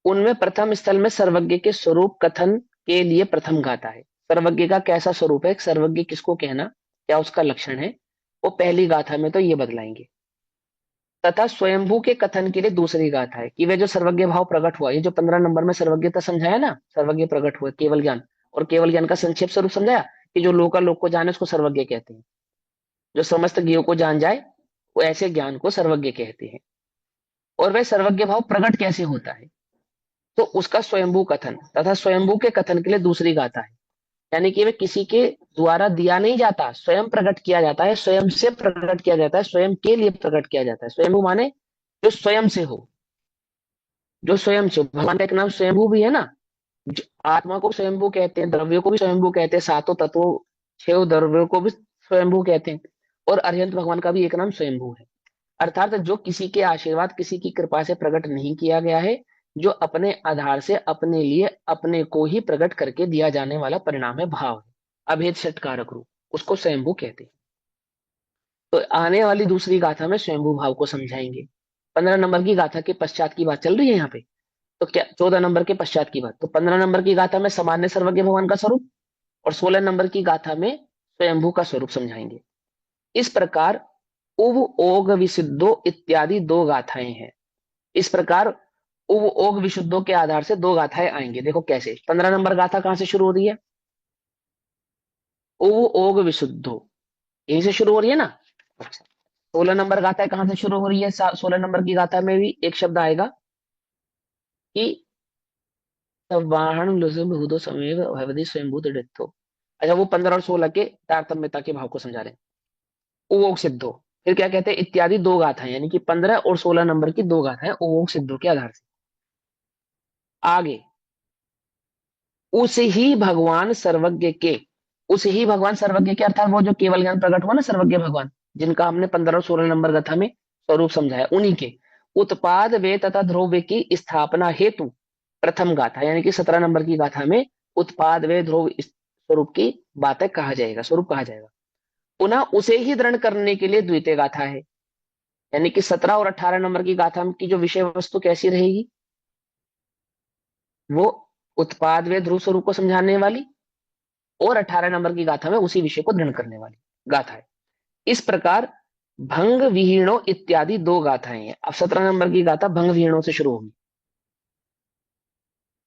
उनमें प्रथम स्थल में सर्वज्ञ के स्वरूप कथन के लिए प्रथम गाथा है। सर्वज्ञ का कैसा स्वरूप है, सर्वज्ञ किसको कहना, क्या उसका लक्षण है, वो पहली गाथा में तो ये बतलाएंगे। तथा स्वयंभू के कथन के लिए दूसरी गाथा है कि वे जो सर्वज्ञ भाव प्रकट हुआ, ये जो 15 नंबर में सर्वज्ञता समझाया ना, सर्वज्ञ प्रकट हुआ केवल ज्ञान, और केवल ज्ञान का संक्षेप स्वरूप समझाया कि जो लोका लोक को जाने उसको सर्वज्ञ कहते हैं। जो समस्त ज्ञों को जान जाए वो ऐसे ज्ञान को सर्वज्ञ कहते हैं। और वह सर्वज्ञ भाव प्रकट कैसे होता है, तो उसका स्वयंभू कथन तथा स्वयंभू के कथन के लिए दूसरी गाथा है। यानी कि वे किसी के द्वारा दिया नहीं जाता, स्वयं प्रकट किया जाता है, स्वयं से प्रकट किया जाता है, स्वयं के लिए प्रकट किया जाता है। स्वयंभू माने जो स्वयं से हो, जो स्वयं से हो। भगवान का एक नाम स्वयंभू भी है ना। आत्मा को स्वयंभू कहते हैं, द्रव्यों को भी स्वयंभू कहते हैं, सातों तत्वों 6 द्रव्यों को भी स्वयंभू कहते हैं। और अरिहंत भगवान का भी एक नाम स्वयंभू है। अर्थात जो किसी के आशीर्वाद, किसी की कृपा से प्रकट नहीं किया गया है, जो अपने आधार से अपने लिए अपने को ही प्रकट करके दिया जाने वाला परिणाम है, भाव है, अभेद षटकारक रूप, उसको स्वयंभू कहते हैं। तो आने वाली दूसरी गाथा में स्वयंभू भाव को समझाएंगे। 15 नंबर की गाथा के पश्चात की बात चल रही है यहाँ पे, तो क्या 14 नंबर के पश्चात की बात, तो 15 नंबर की गाथा में सामान्य सर्वज्ञ भगवान का स्वरूप और 16 नंबर की गाथा में स्वयंभू का स्वरूप समझाएंगे। इस प्रकार उव ओग विशुद्धो इत्यादि दो गाथाएं हैं। इस प्रकार उव ओग विशुद्धों के आधार से दो गाथाएं आएंगे। देखो कैसे, 15 नंबर गाथा कहां से शुरू हो रही है, उव ओग विशुद्धो, यहीं से शुरू हो रही है ना। अच्छा, 16 नंबर गाथा कहां से शुरू हो रही है, 16 नंबर की गाथा में भी एक शब्द आएगा कि वाहन भूतो समेव भवति स्वयंभूत डित्थो। अच्छा, वो 15 और 16 के तारतम्यता के भाव को समझा रहे हैं। उवोग सिद्धो, फिर क्या कहते हैं, इत्यादि दो गाथाएं, यानी कि 15 और 16 नंबर की दो गाथाएं उवोग सिद्धो के आधार से। आगे, उस ही भगवान सर्वज्ञ के, उस ही भगवान सर्वज्ञ के अर्थात वो जो केवल ज्ञान प्रकट हुआ ना, सर्वज्ञ भगवान, जिनका हमने 15 और 16 नंबर गाथा में स्वरूप समझाया, उन्हीं के उत्पाद वे तथा ध्रुव की स्थापना हेतु प्रथम गाथा, यानी कि 17 नंबर की गाथा में उत्पाद वे ध्रुव स्वरूप की बातें कहा जाएगा, स्वरूप कहा जाएगा। पुनः उसे ही दृढ़ करने के लिए द्वितीय गाथा है, यानी कि 17 और 18 नंबर की गाथा की जो विषय वस्तु कैसी रहेगी, वो उत्पाद वे ध्रुव स्वरूप को समझाने वाली, और 18 नंबर की गाथा में उसी विषय को दृढ़ करने वाली गाथा है। इस प्रकार भंग विहीणों इत्यादि दो गाथाएं हैं। अब 17 नंबर की गाथा भंग विहीणों से शुरू होगी।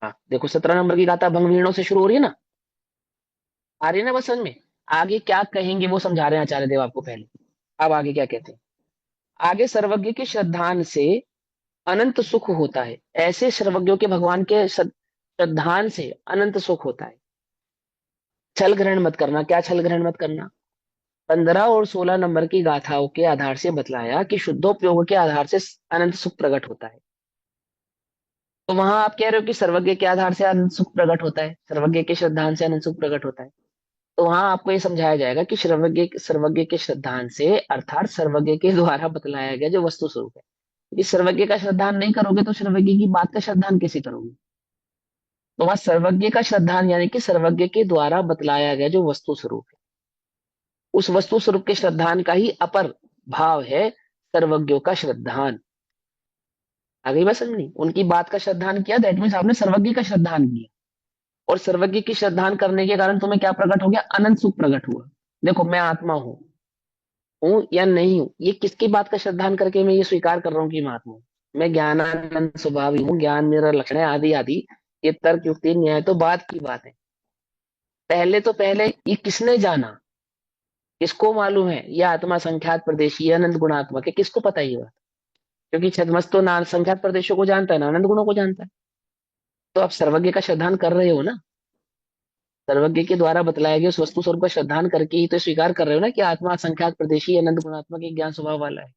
हाँ देखो, 17 नंबर की गाथा भंग विहीणों से शुरू हो रही है ना, आ रही है ना बस समझ में। आगे क्या कहेंगे वो समझा रहे हैं आचार्य देव आपको पहले। अब आगे क्या कहते हैं, आगे सर्वज्ञ के श्रद्धान से अनंत सुख होता है। ऐसे सर्वज्ञों के भगवान के श्रद्धान से अनंत सुख होता है। छल ग्रहण मत करना, क्या छल ग्रहण मत करना, 15 और 16 नंबर की गाथाओं के आधार से बतलाया कि शुद्धोपयोग के आधार से अनंत सुख प्रकट होता है। तो वहां आप कह रहे हो कि सर्वज्ञ के आधार से अनंत सुख प्रकट होता है, सर्वज्ञ के श्रद्धान से अनंत सुख प्रकट होता है। तो वहां आपको ये समझाया जाएगा कि सर्वज्ञ सर्वज्ञ के श्रद्धान से अर्थात सर्वज्ञ के द्वारा बतलाया गया जो वस्तु स्वरूप है। क्योंकि सर्वज्ञ का श्रद्धान नहीं करोगे तो सर्वज्ञ की बात का श्रद्धान कैसे करोगे। तो वहां सर्वज्ञ का श्रद्धान यानी कि सर्वज्ञ के द्वारा बतलाया गया जो वस्तु स्वरूप है, उस वस्तु स्वरूप के श्रद्धान का ही अपर भाव है सर्वज्ञों का श्रद्धान। आ गई बात समझ नहीं, उनकी बात का श्रद्धान किया, दैट मीन्स आपने सर्वज्ञ का श्रद्धान किया, और सर्वज्ञ की श्रद्धान करने के कारण तुम्हें क्या प्रकट हो गया, अनंत सुख प्रकट हुआ। देखो मैं आत्मा हूँ या नहीं हूँ, ये किसकी बात का श्रद्धान करके मैं ये स्वीकार कर रहा हूँ कि मैं आत्मा हूँ। मैं ज्ञानानंद स्वभावी हूँ, ज्ञान मेरा लक्षण है, आदि आदि, ये तर्क युक्ति न्याय तो बात की बात है। पहले तो पहले ये किसने जाना, किसको मालूम है ये आत्मा संख्यात प्रदेशी है, अनंत गुणात्मक है, किसको पता है ये बात। क्योंकि छदमस्त तो ना संख्यात प्रदेशों को जानता है ना अनंत गुणों को जानता है। तो आप सर्वज्ञ का श्रद्धान कर रहे हो ना, सर्वज्ञ के द्वारा बतलाया गया उस वस्तु स्वरूप का श्रद्धान करके ही तो स्वीकार कर रहे हो ना कि आत्मा संख्यात प्रदेशी अनंत गुणात्मक एक ज्ञान स्वभाव वाला है।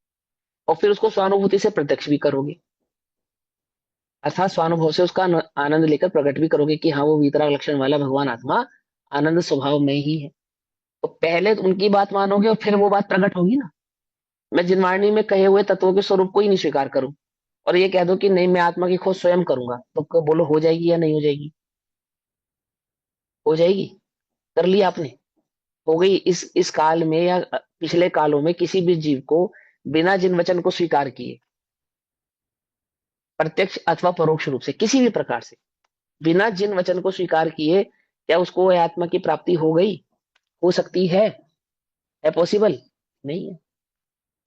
और फिर उसको स्वानुभूति से प्रत्यक्ष भी करोगे, अर्थात स्वानुभव से उसका आनंद लेकर प्रकट भी करोगे कि हाँ वो वीतराग लक्षण वाला भगवान आत्मा आनंद स्वभाव में ही है। तो पहले तो उनकी बात मानोगे और फिर वो बात प्रकट होगी ना। मैं जिनवाणी में कहे हुए तत्वों के स्वरूप को ही नहीं स्वीकार करूं और ये कह दो कि नहीं मैं आत्मा की खोज स्वयं करूंगा, तो बोलो हो जाएगी या नहीं हो जाएगी, हो जाएगी। कर लिया आपने, हो गई। इस काल में या पिछले कालों में किसी भी जीव को बिना जिन वचन को स्वीकार किए, प्रत्यक्ष अथवा परोक्ष रूप से किसी भी प्रकार से बिना जिन वचन को स्वीकार किए, क्या उसको वह आत्मा की प्राप्ति हो गई, हो सकती है पॉसिबल, नहीं है।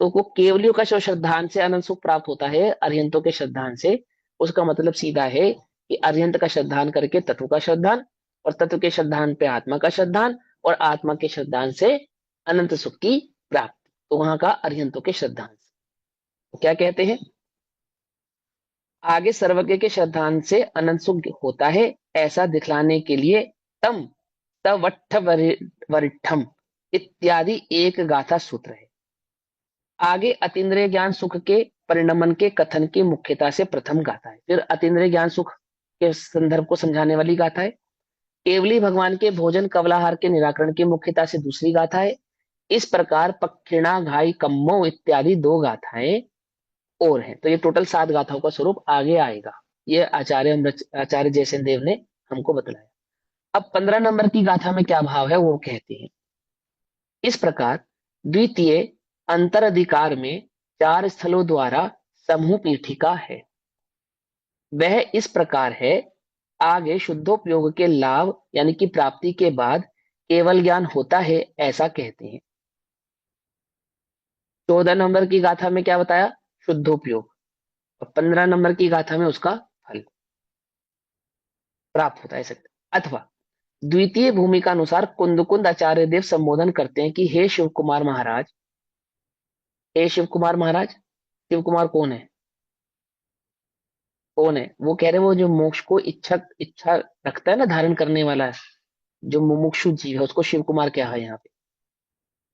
तो को केवलियों का जो श्रद्धान से अनंत सुख प्राप्त होता है अरिहंतों के श्रद्धान से, उसका मतलब सीधा है कि अरिहंत का श्रद्धान करके तत्व का श्रद्धान, और तत्व के श्रद्धान पे आत्मा का श्रद्धान, और आत्मा के श्रद्धान से अनंत सुख की प्राप्ति। तो वहां का अरिहंतों के श्रद्धान से तो क्या कहते हैं, आगे सर्वज्ञ के श्रद्धान से अनंत सुख होता है ऐसा दिखलाने के लिए तम तवट्ठ वरिष्ठम इत्यादि एक गाथा सूत्र है। आगे अतीन्द्रिय ज्ञान सुख के परिणमन के कथन की मुख्यता से प्रथम गाथा है। फिर अतीन्द्रिय ज्ञान सुख के संदर्भ को समझाने वाली गाथा है। केवली भगवान के भोजन कवलाहार के निराकरण की मुख्यता से दूसरी गाथा है। इस प्रकार पक्षिणा घाई कम्मो इत्यादि दो गाथाएं और हैं। तो ये टोटल 7 गाथाओं का स्वरूप आगे आएगा। ये आचार्य जयसेन देव ने हमको बतलाया। अब 15 नंबर की गाथा में क्या भाव है वो कहते हैं, इस प्रकार द्वितीय अंतर अधिकार में 4 स्थलों द्वारा समूह पीठिका है, वह इस प्रकार है। आगे शुद्धोपयोग के लाभ यानी कि प्राप्ति के बाद केवल ज्ञान होता है ऐसा कहते हैं। 14 नंबर की गाथा में क्या बताया, शुद्धोपयोग, और 15 नंबर की गाथा में उसका फल प्राप्त होता है ऐसा। अथवा द्वितीय भूमिका अनुसार कुंद कुंद आचार्य देव संबोधन करते हैं कि हे शिव कुमार महाराज, हे शिव कुमार महाराज, शिव कुमार कौन है, कौन है, वो कह रहे हैं वो जो मोक्ष को इच्छा इच्छा रखता है ना, धारण करने वाला है, जो मुमुक्षु जीव है उसको शिव कुमार क्या है यहाँ पे।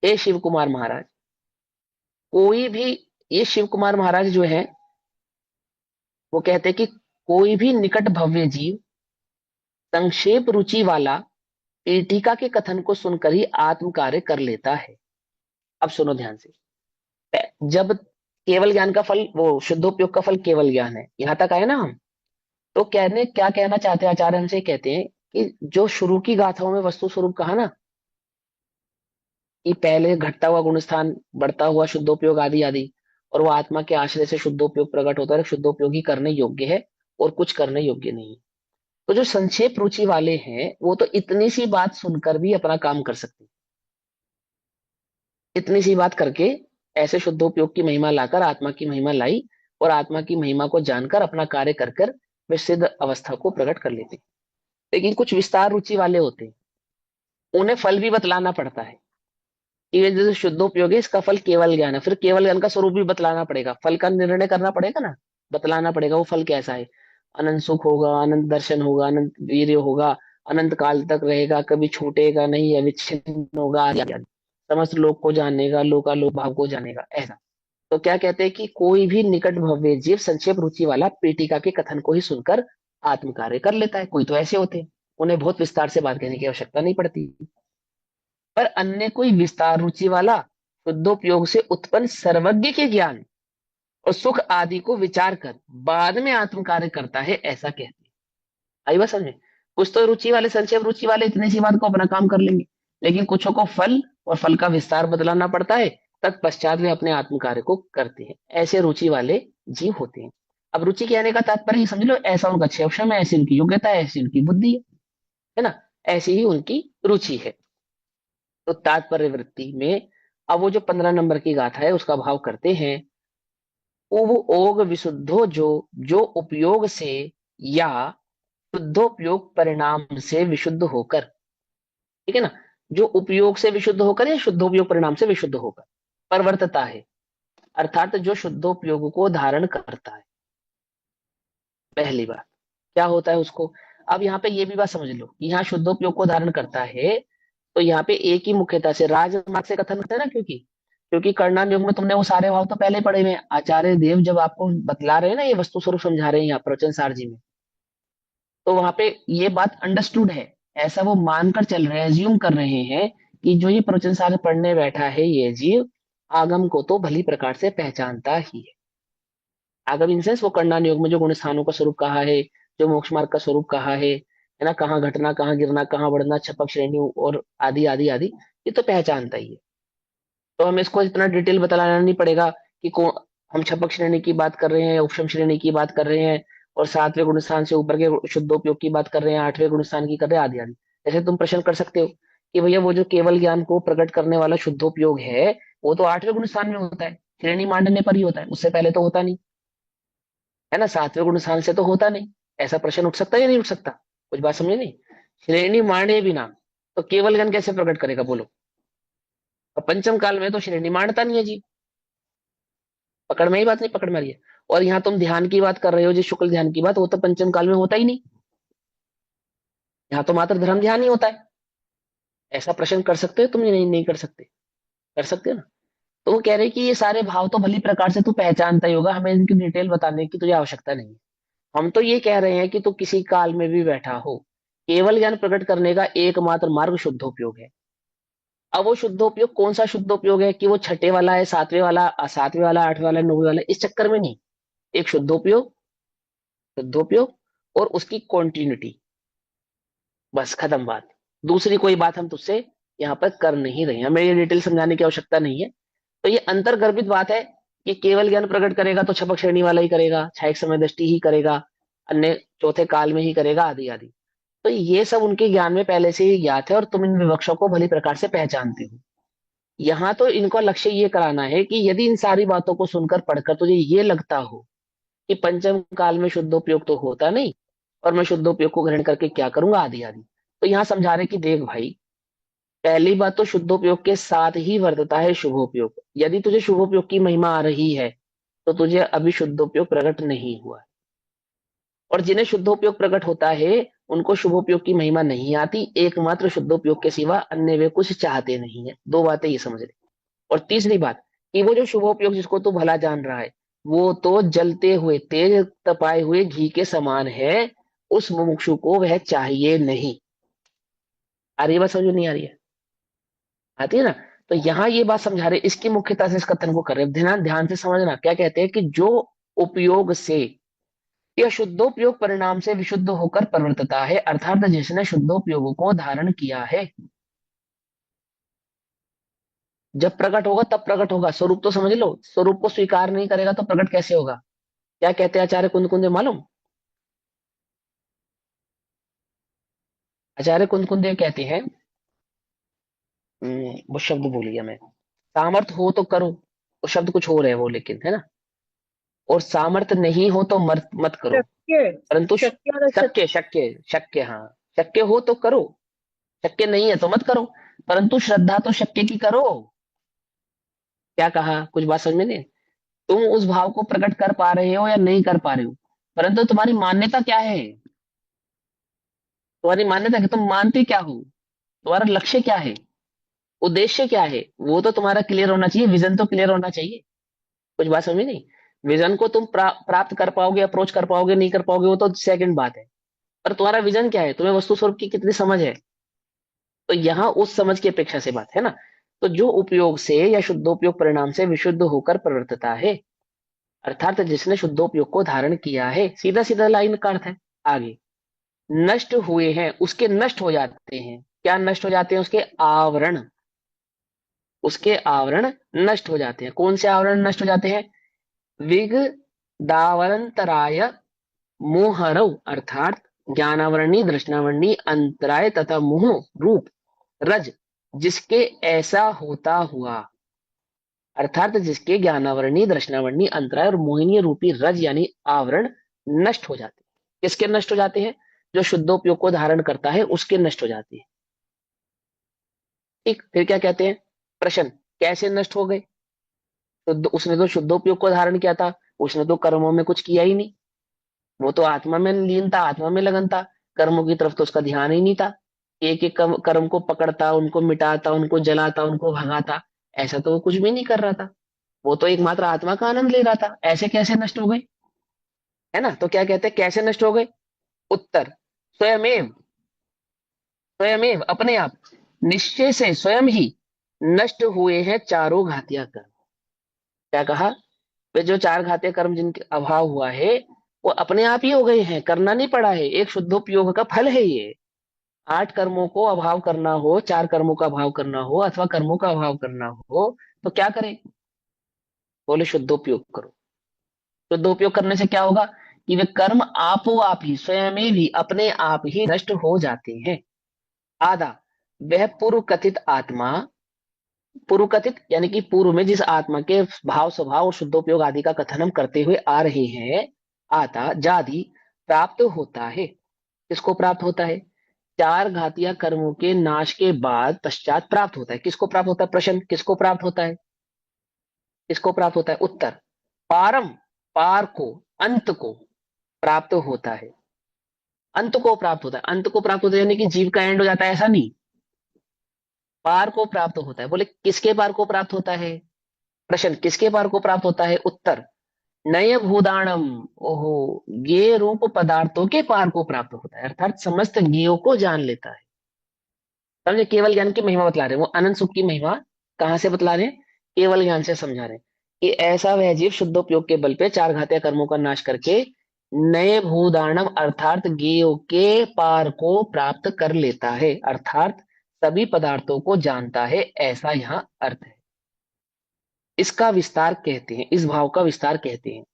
हे शिव कुमार महाराज, कोई भी, ये शिव कुमार महाराज जो है वो कहते हैं कि कोई भी निकट भव्य जीव संक्षेप रुचि वाला पीठिका के कथन को सुनकर ही आत्म कार्य कर लेता है। अब सुनो ध्यान से, जब केवल ज्ञान का फल, वो शुद्धोपयोग का फल केवल ज्ञान है, यहां तक आए ना हम, तो कहने क्या कहना चाहते हैं आचार्य, हमसे कहते हैं कि जो शुरू की गाथाओं में वस्तु स्वरूप कहा ना, कि पहले घटता हुआ गुणस्थान, बढ़ता हुआ शुद्धोपयोग आदि आदि, और वो आत्मा के आश्रय से शुद्धोपयोग प्रकट होता है, शुद्धोपयोग ही करने योग्य है और कुछ करने योग्य नहीं। तो जो संक्षेप रुचि वाले हैं वो तो इतनी सी बात सुनकर भी अपना काम कर सकते हैं, इतनी सी बात करके ऐसे शुद्धोपयोग की महिमा लाकर आत्मा की महिमा लाई, और आत्मा की महिमा को जानकर अपना कार्य कर कर वे सिद्ध अवस्था को प्रकट कर लेते हैं। लेकिन कुछ विस्तार रुचि वाले होते हैं, उन्हें फल भी बतलाना पड़ता है कि ये जो शुद्धोपयोग है इसका फल केवल ज्ञान है, फिर केवल ज्ञान का स्वरूप भी बतलाना पड़ेगा, फल का निर्णय करना पड़ेगा ना, बतलाना पड़ेगा वो फल कैसा है। अनंत सुख होगा, अनंत दर्शन होगा, अनंत वीर्य होगा, अनंत काल तक रहेगा, कभी छूटेगा नहीं, अविच्छिन्न होगा आदि आदि। समस्त लोक को जानेगा, लोकालोक भाव को जानेगा, ऐसा। तो क्या कहते हैं कि कोई भी निकट भव्य जीव संक्षेप रुचि वाला पीठिका के कथन को ही सुनकर आत्म कार्य कर लेता है। कोई तो ऐसे होते हैं उन्हें बहुत विस्तार से बात कहने की आवश्यकता नहीं पड़ती, पर अन्य कोई विस्तार रुचि वाला शुद्धोपयोग से उत्पन्न सर्वज्ञ के ज्ञान और सुख आदि को विचार कर बाद में आत्म कार्य करता है ऐसा कहते हैं। आई बात समझे, कुछ तो रुचि वाले, संक्षेप रुचि वाले इतनी सी बात को अपना काम कर लेंगे, लेकिन कुछों को फल और फल का विस्तार बदलाना पड़ता है, तत्पश्चात वे अपने आत्म कार्य को करते हैं। ऐसे रुचि वाले जीव होते हैं। अब रुचि कहने का तात्पर्य ये समझ लो, ऐसा उनका क्षेम है, ऐसी उनकी योग्यता है, ऐसी उनकी बुद्धि है ना, ऐसी ही उनकी रुचि है। तो तात्पर्य वृत्ति में अब वो जो 15 नंबर की गाथा है उसका भाव करते हैं, वो ओग विशुद्धो जो, जो उपयोग से या शुद्धोपयोग परिणाम से विशुद्ध होकर, ठीक है ना, जो उपयोग से विशुद्ध होकर या शुद्धोपयोग परिणाम से विशुद्ध होकर परवर्तता है, अर्थात जो शुद्धोपयोग को धारण करता है। पहली बात क्या होता है उसको, अब यहाँ पे ये भी बात समझ लो कि यहाँ शुद्धोपयोग को धारण करता है, तो यहाँ पे एक ही मुख्यता से राजमार्ग से कथन होता है ना, क्योंकि क्योंकि कर्णन युग में तुमने वो सारे भाव तो पहले पढ़े हुए हैं। आचार्य देव जब आपको बतला रहे हैं ना, ये वस्तु स्वरूप समझा रहे हैं यहाँ प्रवचन सार जी में, तो वहां पे ये बात अंडरस्टूड है, ऐसा वो मानकर चल रहे हैं, एज्यूम कर रहे हैं कि जो ये प्रवचन सार पढ़ने बैठा है ये जीव आगम को तो भली प्रकार से पहचानता ही है। आगम इन सेंस वो कर्णान योग में जो गुण स्थानों का स्वरूप कहा है, जो मोक्ष मार्ग का स्वरूप कहा है ना, कहाँ घटना, कहाँ गिरना, कहाँ बढ़ना, छपक श्रेणी और आदि आदि आदि, ये तो पहचानता ही है। तो हमें इसको इतना डिटेल बताना नहीं पड़ेगा कि हम छपक श्रेणी की बात कर रहे हैं, उपशम श्रेणी की बात कर रहे हैं, और 7वें गुण स्थान से ऊपर के शुद्धोपयोग की बात कर रहे हैं, 8वें गुण स्थान की कर रहे हैं, आदि आदि। जैसे तुम प्रश्न कर सकते हो कि भैया वो जो केवल ज्ञान को प्रकट करने वाला शुद्धोपयोग है वो तो 8वें गुण स्थान में होता है, श्रेणी मांडने पर ही होता है, उससे पहले तो होता नहीं है ना, 7वें गुण स्थान से तो होता नहीं। ऐसा प्रश्न उठ सकता है या नहीं उठ सकता, कुछ बात समझे नहीं। श्रेणी मांडे बिना तो केवल ज्ञान कैसे प्रकट करेगा बोलो, और पंचम काल में तो श्रेणी मांडता नहीं है जी, पकड़ में ही बात नहीं, पकड़ में आ रही है। और यहाँ तुम ध्यान की बात कर रहे हो जी, शुक्ल ध्यान की बात, वो तो पंचम काल में होता ही नहीं, यहाँ तो मात्र धर्म ध्यान ही होता है। ऐसा प्रश्न कर सकते हो तुम, नहीं नहीं कर सकते, कर सकते हो ना। तो वो कह रहे हैं कि ये सारे भाव तो भली प्रकार से तू पहचानता ही होगा, हमें इनकी डिटेल बताने की तुझे आवश्यकता नहीं है। हम तो ये कह रहे हैं कि तू किसी काल में भी बैठा हो, केवल ज्ञान प्रकट करने का एकमात्र मार्ग शुद्धोपयोग है। अब वो शुद्धोपयोग कौन सा शुद्धोपयोग है कि वो छठे वाला है, 7वें वाला, 7वें वाला, 8वें वाला, 9वें वाला, इस चक्कर में नहीं। एक शुद्धोपयोग शुद्धोपयोग और उसकी कॉन्टिन्यूटी, बस खत्म बात। दूसरी कोई बात हम तुझसे यहाँ पर कर नहीं रहे हैं, हमें ये डिटेल समझाने की आवश्यकता नहीं है। तो ये अंतर्गर्भित बात है कि केवल ज्ञान प्रकट करेगा तो छपक श्रेणी वाला ही करेगा, छायक समय दृष्टि ही करेगा, अन्य चौथे काल में ही करेगा, आदि आदि। तो ये सब उनके ज्ञान में पहले से ही ज्ञात है और तुम इन विवक्षों को भली प्रकार से पहचानते हो। यहाँ तो इनका लक्ष्य ये कराना है कि यदि इन सारी बातों को सुनकर पढ़कर तुझे ये लगता हो कि पंचम काल में शुद्धोपयोग तो होता नहीं और मैं शुद्धोपयोग को ग्रहण करके क्या करूंगा, आदि आदि, तो यहाँ समझा रहे कि देख भाई, पहली बात तो शुद्धोपयोग के साथ ही वर्तता है शुभोपयोग। यदि तुझे शुभोपयोग की महिमा आ रही है तो तुझे अभी शुद्धोपयोग प्रकट नहीं हुआ है। और जिन्हें शुद्धोपयोग प्रकट होता है उनको शुभोपयोग की महिमा नहीं आती, एकमात्र शुद्धोपयोग के सिवा अन्य वे कुछ चाहते नहीं है। दो बातें ये समझ ले। और तीसरी बात कि वो जो शुभोपयोग जिसको तू भला जान रहा है वो तो जलते हुए तेज तपाए हुए घी के समान है, उस मुमुक्षु को वह चाहिए नहीं। आ रही है बात समझ में? नहीं आ रही है? आती है ना? तो यहाँ ये बात समझा रहे, इसकी मुख्यता से इस कथन को कर रहे। ध्यान ध्यान से समझना, क्या कहते हैं कि जो उपयोग से या शुद्धोपयोग परिणाम से विशुद्ध होकर प्रवर्तता है, अर्थात जिसने शुद्धोपयोग को धारण किया है, जब प्रकट होगा तब प्रकट होगा। स्वरूप तो समझ लो, स्वरूप को स्वीकार नहीं करेगा तो प्रकट कैसे होगा? क्या कहते हैं आचार्य कुंद कुंदे मालूम? आचार्य कुंद कुंदे कहते हैं, वो शब्द भूल गया मैं, सामर्थ हो तो करो, वो शब्द कुछ और है वो, लेकिन है ना, और सामर्थ नहीं हो तो मत मत करो। शक्य, परंतु शक्य और शक्य शक्य शक्य, हाँ, शक्य हो तो करो, शक्य नहीं है तो मत करो, परंतु श्रद्धा तो शक्य की करो। क्या कहा? कुछ बात समझ में नहीं? तुम उस भाव को प्रकट कर पा रहे हो या नहीं कर पा रहे हो, परंतु तुम्हारी मान्यता क्या है? तुम्हारी मान्यता कि तुम मानते क्या हो, तुम्हारा लक्ष्य क्या है, उद्देश्य क्या है, वो तो तुम्हारा क्लियर होना चाहिए। विजन तो क्लियर होना चाहिए। कुछ बात समझ में नहीं? विजन को तुम प्राप्त कर पाओगे, अप्रोच कर पाओगे, नहीं कर पाओगे, वो तो सेकंड बात है। पर तुम्हारा विजन क्या है, तुम्हें वस्तु स्वरूप की कितनी समझ है? तो यहाँ उस समझ की अपेक्षा से बात है ना। तो जो उपयोग से या शुद्धोपयोग परिणाम से विशुद्ध होकर प्रवर्तता है, अर्थात जिसने शुद्धोपयोग को धारण किया है, सीधा सीधा लाइन का अर्थ है। आगे, नष्ट हुए हैं, उसके नष्ट हो जाते हैं। क्या नष्ट हो जाते हैं? उसके आवरण, उसके आवरण नष्ट हो जाते हैं। कौन से आवरण नष्ट हो जाते हैं? विग दावरंतराय मोहरव, अर्थात ज्ञानावरणी दृष्टावरणी अंतराय तथा मोह रूप रज, जिसके ऐसा होता हुआ, अर्थात जिसके ज्ञानावरणी दृष्टावरणी अंतराय और मोहिनी रूपी रज यानी आवरण नष्ट हो जाते हैं। किसके नष्ट हो जाते हैं? जो शुद्धोपयोग को धारण करता है उसके नष्ट हो जाते हैं। ठीक, फिर क्या कहते हैं? प्रश्न, कैसे नष्ट हो गए? शुद्ध, उसने तो शुद्धोपयोग को धारण किया था, उसने तो कर्मों में कुछ किया ही नहीं, वो तो आत्मा में लीन था, आत्मा में लगन था, कर्मों की तरफ तो उसका ध्यान ही नहीं था। एक एक कर्म को पकड़ता, उनको मिटाता, उनको जलाता, उनको भगाता, ऐसा तो वो कुछ भी नहीं कर रहा था। वो तो एकमात्र आत्मा का आनंद ले रहा था। ऐसे कैसे नष्ट हो गए? है ना? तो क्या कहते हैं, कैसे नष्ट हो गए? उत्तर, स्वयमेव, स्वयमेव अपने आप, निश्चय से स्वयं ही नष्ट हुए हैं चारों घातिया कर्म। क्या कहा? वे जो चार घातिया कर्म जिनके अभाव हुआ है वो अपने आप ही हो गए हैं, करना नहीं पड़ा है, एक शुद्धोपयोग का फल है ये। आठ कर्मों को अभाव करना हो, चार कर्मों का अभाव करना हो, अथवा कर्मों का अभाव करना हो, तो क्या करें? बोले शुद्धोपयोग करो। शुद्धोपयोग करने से क्या होगा कि वे कर्म आपो आप ही स्वयं में भी अपने आप ही नष्ट हो जाते हैं। आधा, वह पूर्व कथित आत्मा, पूर्व कथित यानी कि पूर्व में जिस आत्मा के भाव स्वभाव और शुद्धोपयोग आदि का कथन हम करते हुए आ रहे हैं, आता जादि प्राप्त होता है। किसको प्राप्त होता है? चार घातिया कर्मों के नाश के बाद पश्चात प्राप्त होता है। किसको प्राप्त होता है? प्रश्न, किसको प्राप्त होता है? किसको प्राप्त होता है? उत्तर, पारम, पार को, अंत को प्राप्त होता है। अंत को प्राप्त होता है, अंत को प्राप्त होता है यानी कि जीव का एंड हो जाता है, ऐसा नहीं। पार को प्राप्त होता है। बोले किसके पार को प्राप्त होता है? प्रश्न, किसके पार को प्राप्त होता है? उत्तर, नय भूदानम, ओहो, ज्ञेय रूप पदार्थों के पार को प्राप्त होता है, अर्थात समस्त ज्ञेयों को जान लेता है। समझे? केवल ज्ञान की महिमा बतला रहे हैं, वो अनंत सुख की महिमा कहां से बतला रहे हैं? केवल ज्ञान से समझा रहे हैं कि ऐसा वह जीव शुद्धोपयोग के बल पे चार घातिया कर्मों का नाश करके नए भूदानम अर्थात ज्ञेयों के पार को प्राप्त कर लेता है, अर्थात सभी पदार्थों को जानता है, ऐसा यहाँ अर्थ है। इसका विस्तार कहते हैं, इस भाव का विस्तार कहते हैं।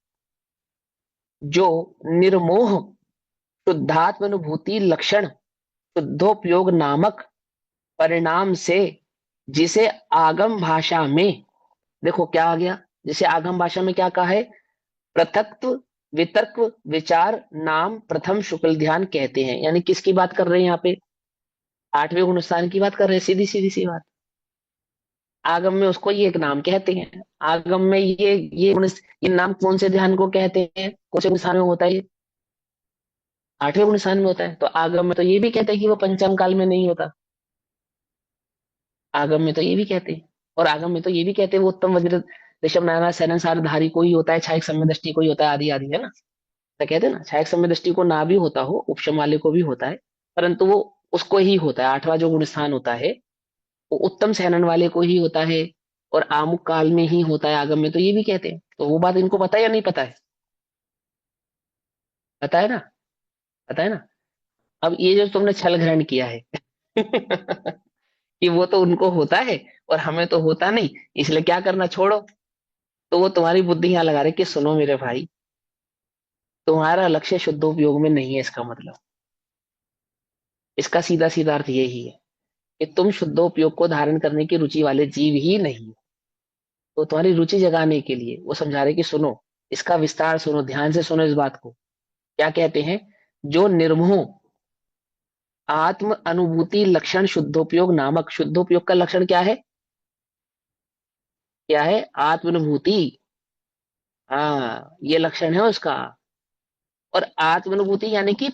जो निर्मोह शुद्धात्म अनुभूति लक्षण शुद्धोपयोग नामक परिणाम से, जिसे आगम भाषा में, देखो क्या आ गया, जिसे आगम भाषा में क्या कहा है, पृथक्त्व वितर्क विचार नाम प्रथम शुक्ल ध्यान कहते हैं। यानी किसकी बात कर रहे हैं यहाँ पे, आठवें गुण स्थान की बात कर रहे हैं, सीधी सीधी सी बात। आगम में उसको ये एक नाम कहते हैं। आगम में ये नाम कौन से ध्यान को कहते हैं, कौन से गुण स्थान में होता है ये, आठवें गुण स्थान में होता है। तो आगम में तो ये भी कहते हैं कि वो पंचम काल में नहीं होता, आगम में तो ये भी कहते हैं। और आगम में तो ये भी कहते हैं वो उत्तम वज्र ऋषभ नारायण शयनसार धारी को ही होता है, छायक सम्य दृष्टि को ही होता है, आदि आदि, है ना। तो कहते हैं ना, छायक सम्य दृष्टि को ना भी होता हो, उपशम वाले को भी होता है, परंतु वो उसको ही होता है। आठवां जो गुण स्थान होता है वो उत्तम सहनन वाले को ही होता है, और आमुक काल में ही होता है। आगम में तो ये भी कहते हैं। तो वो बात इनको पता है या नहीं पता है, पता है ना, पता है ना। अब ये जो तुमने छल ग्रहण किया है कि वो तो उनको होता है और हमें तो होता नहीं, इसलिए क्या करना, छोड़ो। तो वो तुम्हारी बुद्धि यहाँ लगा रहे कि सुनो मेरे भाई, तुम्हारा लक्ष्य शुद्धोपयोग में नहीं है, इसका मतलब, इसका सीधा सीधा अर्थ यही है कि तुम शुद्धोपयोग को धारण करने की रुचि वाले जीव ही नहीं हो। तो तुम्हारी रुचि जगाने के लिए वो समझा रहे कि सुनो, इसका विस्तार सुनो, ध्यान से सुनो इस बात को। क्या कहते हैं, जो निर्मोह आत्म अनुभूति लक्षण शुद्धोपयोग नामक, शुद्धोपयोग का लक्षण क्या है, क्या है, आत्म अनुभूति। हाँ, ये लक्षण है उसका। और आत्म अनुभूति यानी कि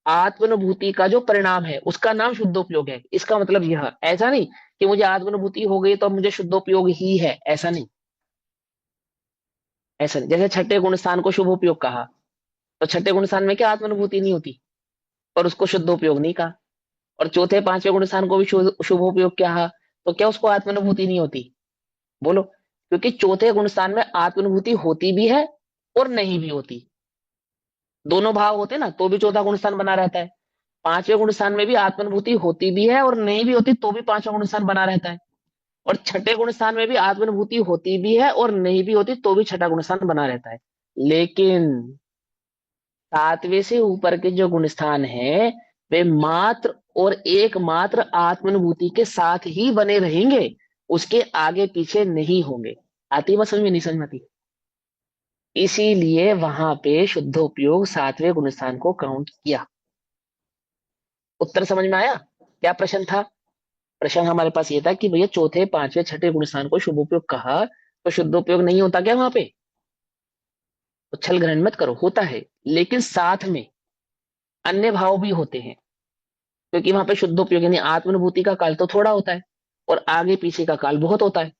आत्मानुभूति का जो परिणाम है उसका नाम शुद्धोपयोग है। इसका मतलब यह, ऐसा नहीं कि मुझे आत्मानुभूति हो गई तो अब मुझे शुद्धोपयोग ही है, ऐसा नहीं। ऐसा नहीं, जैसे छठे गुण स्थान को शुभोपयोग कहा, तो छठे गुण स्थान में क्या आत्मानुभूति नहीं होती, पर उसको शुद्धोपयोग नहीं कहा। और चौथे पांचवें गुण स्थान को भी शुभोपयोग कहा, तो क्या उसको आत्मानुभूति नहीं होती, बोलो। क्योंकि चौथे गुण स्थान में आत्मानुभूति होती भी है और नहीं भी होती, दोनों भाव होते ना, तो भी चौथा गुण स्थान बना रहता है। पांचवें गुण स्थान में भी आत्मानुभूति होती भी है और नहीं भी होती, तो भी पांचवा गुण स्थान बना रहता है। और छठे गुण स्थान में भी आत्मानुभूति होती भी है और नहीं भी होती, तो भी छठा गुण स्थान बना रहता है। लेकिन सातवें से ऊपर के जो गुण स्थान है वे मात्र और एकमात्र आत्मानुभूति के साथ ही बने रहेंगे, उसके आगे पीछे नहीं होंगे। आती बात समझ में, नहीं समझ में आती। इसीलिए वहां पे शुद्धोपयोग सातवें गुण स्थान को काउंट किया। उत्तर समझ में आया, क्या प्रश्न था। प्रश्न हमारे पास ये था कि भैया चौथे पांचवें छठे गुण स्थान को शुभोपयोग कहा, तो शुद्धोपयोग नहीं होता क्या वहां पे, उच्छल ग्रहण मत करो, होता है, लेकिन साथ में अन्य भाव भी होते हैं। क्योंकि वहां पे शुद्धोपयोग यानी आत्मानुभूति का काल तो थोड़ा होता है और आगे पीछे का काल बहुत होता है।